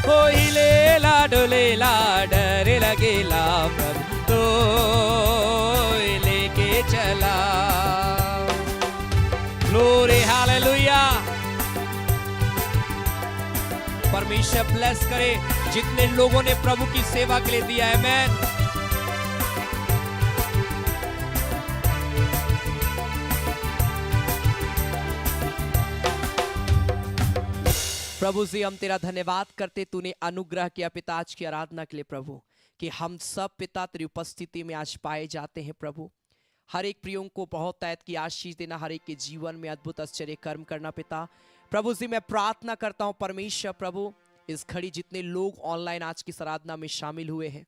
ओ हिलेला डोलेला डर लगेला प्रभु तो लेके चला ग्लोरी हालेलुया परमेश्वर ब्लेस करे जितने लोगों ने प्रभु की सेवा के लिए दिया है आमेन प्रभु जी हम तेरा धन्यवाद करते तूने अनुग्रह किया पिता आज की आराधना के लिए प्रभु कि हम सब पिता तेरी उपस्थिति में आज पाए जाते हैं प्रभु हर एक प्रियों को बहुत तैत की आशीष देना हर एक के जीवन में अद्भुत आश्चर्य कर्म करना पिता प्रभु जी मैं प्रार्थना करता हूं परमेश्वर प्रभु इस घड़ी जितने लोग ऑनलाइन आज की आराधना में शामिल हुए हैं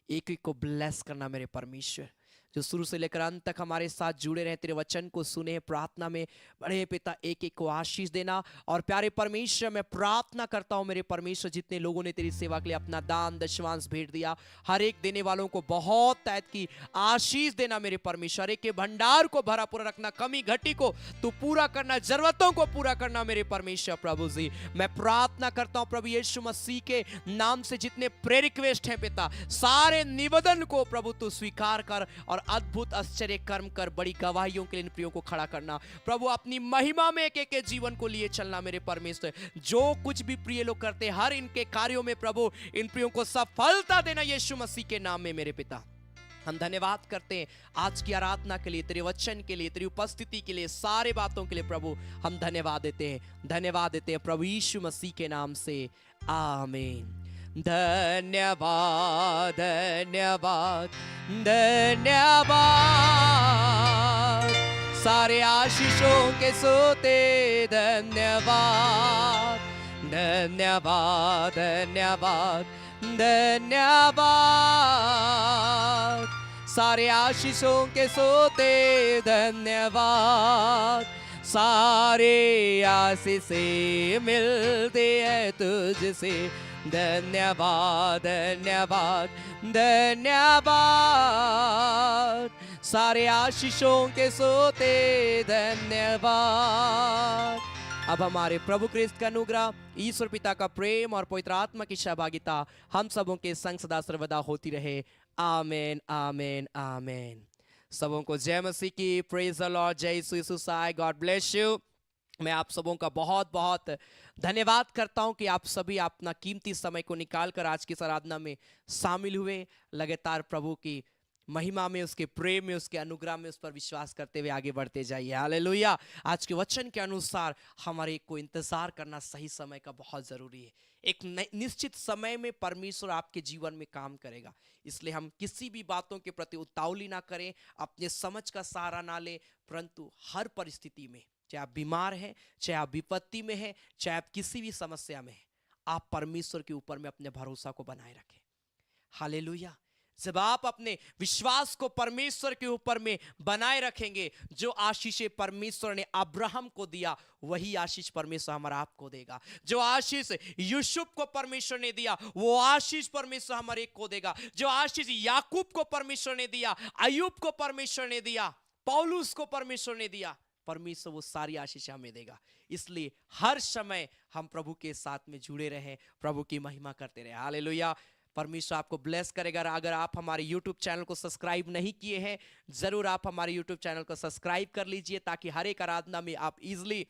एक एक को ब्लेस करना मेरे परमेश्वर जो शुरू से लेकर अंत तक हमारे साथ जुड़े रहे तेरे वचन को सुने प्रार्थना में बड़े पिता एक एक को आशीष देना और प्यारे परमेश्वर मैं प्रार्थना करता हूं मेरे परमेश्वर जितने लोगों ने तेरी सेवा के लिए अपना दान दशवांश भेंट दिया हर एक देने वालों को बहुत तैत की आशीष देना मेरे परमेश्वर एक के भंडार को भरा पूरा रखना कमी घटी को तू पूरा करना जरूरतों को पूरा करना मेरे परमेश्वर प्रभु जी मैं प्रार्थना करता हूं प्रभु यीशु मसीह के नाम से जितने प्रेयर रिक्वेस्ट हैं पिता सारे निवेदन को प्रभु तू स्वीकार कर और अद्भुत आश्चर्य कर्म कर बड़ी गवाहियों के लिए इन प्रियों को खड़ा करना प्रभु अपनी महिमा में एक एक के जीवन को लिए चलना मेरे परमेश्वर जो कुछ भी प्रिय लोग करते हर इनके कार्यों में प्रभु इन प्रियों को सफलता देना यीशु मसीह के नाम में मेरे पिता हम धन्यवाद करते हैं आज की आराधना के लिए तेरे वचन के लिए तेरी उपस्थिति के लिए सारे बातों के लिए प्रभु हम धन्यवाद देते हैं प्रभु यीशु मसीह के नाम से आमीन धन्यवाद धन्यवाद धन्यवाद सारे आशीषों के सोते धन्यवाद धन्यवाद धन्यवाद धन्यवाद सारे आशीषों के सोते धन्यवाद सारे आशीषें मिलते हैं तुझसे धन्यवाद धन्यवाद धन्यवाद सारे आशीषों के सोते धन्यवाद अब हमारे प्रभु क्रिस्त का अनुग्रह, ईश्वर पिता का प्रेम और पवित्र आत्मा की सहभागिता हम सबों के संग सदा सर्वदा होती रहे। आमेन आमेन आमेन। सबों को जय मसीह की। Praise the lord. जय Yeshu Masih. God bless you. मैं आप सबों का बहुत बहुत धन्यवाद करता हूं कि आप सभी अपना कीमती समय को निकालकर आज की इस आराधना में शामिल हुए। लगातार प्रभु की महिमा में, उसके प्रेम में, उसके अनुग्रह में, उस पर विश्वास करते हुए आगे बढ़ते जाइए। हालेलुया। आज के वचन के अनुसार हमारे को इंतजार करना सही समय का बहुत जरूरी है। एक निश्चित समय में परमेश्वर आपके जीवन में काम करेगा, इसलिए हम किसी भी बातों के प्रति उतावली ना करें, अपने समझ का सहारा ना लें, परंतु हर परिस्थिति में, चाहे आप बीमार हैं, चाहे आप विपत्ति में हैं, चाहे आप किसी भी समस्या में हैं, आप परमेश्वर के ऊपर में अपने भरोसा को बनाए रखें। हालेलुया। जब आप अपने विश्वास को परमेश्वर के ऊपर में बनाए रखेंगे, जो आशीषें परमेश्वर ने अब्राहम को दिया वही आशीष परमेश्वर हमारा आपको देगा। जो आशीष यूसुफ को परमेश्वर ने दिया वो आशीष परमेश्वर हमारे को देगा। जो आशीष याकूब को परमेश्वर ने दिया, अय्यूब को परमेश्वर ने दिया, पौलुस को परमेश्वर ने दिया, परमेश्वर वो सारी आशीष हमें देगा। इसलिए हर समय हम प्रभु के साथ में जुड़े रहें, प्रभु की महिमा करते रहें। हालेलुया। परमेश्वर आपको ब्लेस करेगा। अगर आप हमारे YouTube चैनल को सब्सक्राइब नहीं किए हैं, जरूर आप हमारे YouTube चैनल को सब्सक्राइब कर लीजिए, ताकि हर एक आराधना में आप इजीली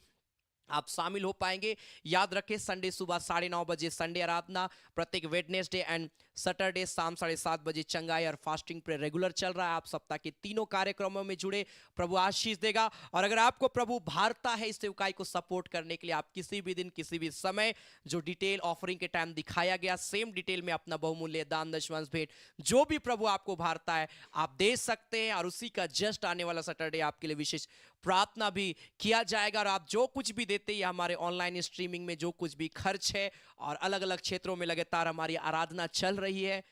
आप शामिल हो पाएंगे। याद रखें, संडे सुबह 9:30 बजे संडे आराधना, प्रत्येक वेडनेसडे एंड सैटरडे शाम 7:30 बजे चंगाई और फास्टिंग पे रेगुलर चल रहा है। आप सप्ताह के तीनों कार्यक्रमों में जुड़े, प्रभु आशीष देगा। और अगर आपको प्रभु भारता है इस सेवकाई को सपोर्ट करने के लिए, आप किसी भी दिन किसी भी समय जो डिटेल ऑफरिंग के टाइम दिखाया गया, सेम डिटेल में अपना बहुमूल्य दान दशमांश भेंट जो भी प्रभु आपको भारता है आप दे सकते हैं। और उसी का जस्ट आने वाला सैटरडे आपके लिए विशेष प्रार्थना भी किया जाएगा। और आप जो कुछ भी देते हैं, हमारे ऑनलाइन स्ट्रीमिंग में जो कुछ भी खर्च है और अलग अलग क्षेत्रों में लगातार हमारी आराधना चल रही है,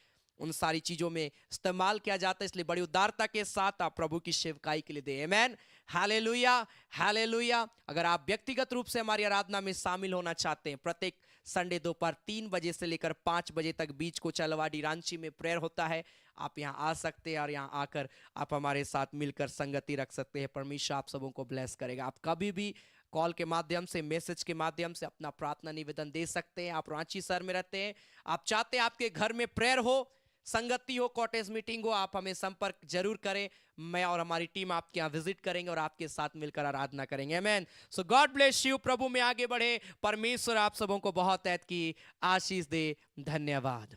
उन सारी चीजों में इस्तेमाल किया जाता है। इसलिए बड़ी उदारता के साथ आप प्रभु की सेवकाई के लिए दें। आमेन। हालेलुया हालेलुया। अगर आप व्यक्तिगत रूप से हमारी आराधना में शामिल होना चाहते हैं, प्रत्येक संडे दोपहर 3 बजे से लेकर 5 बजे तक बीच को चलवाडी रांची में प्रेयर होता है। आप यहाँ आ सकते हैं और यहाँ आकर आप हमारे साथ मिलकर संगति रख सकते हैं। परमेश्वर आप सबों को ब्लेस करेगा। आप कभी भी कॉल के माध्यम से, मैसेज के माध्यम से अपना प्रार्थना निवेदन दे सकते हैं। आप रांची शहर में रहते हैं, आप चाहते हैं आपके घर में प्रेयर हो, संगति हो, कॉटेज मीटिंग हो, आप हमें संपर्क जरूर करें। मैं और हमारी टीम आपके यहाँ विजिट करेंगे और आपके साथ मिलकर आराधना करेंगे। आमेन। सो गॉड ब्लेस यू। प्रभु में आगे बढ़े। परमेश्वर आप सबों को बहुत ऐत की आशीष दे। धन्यवाद।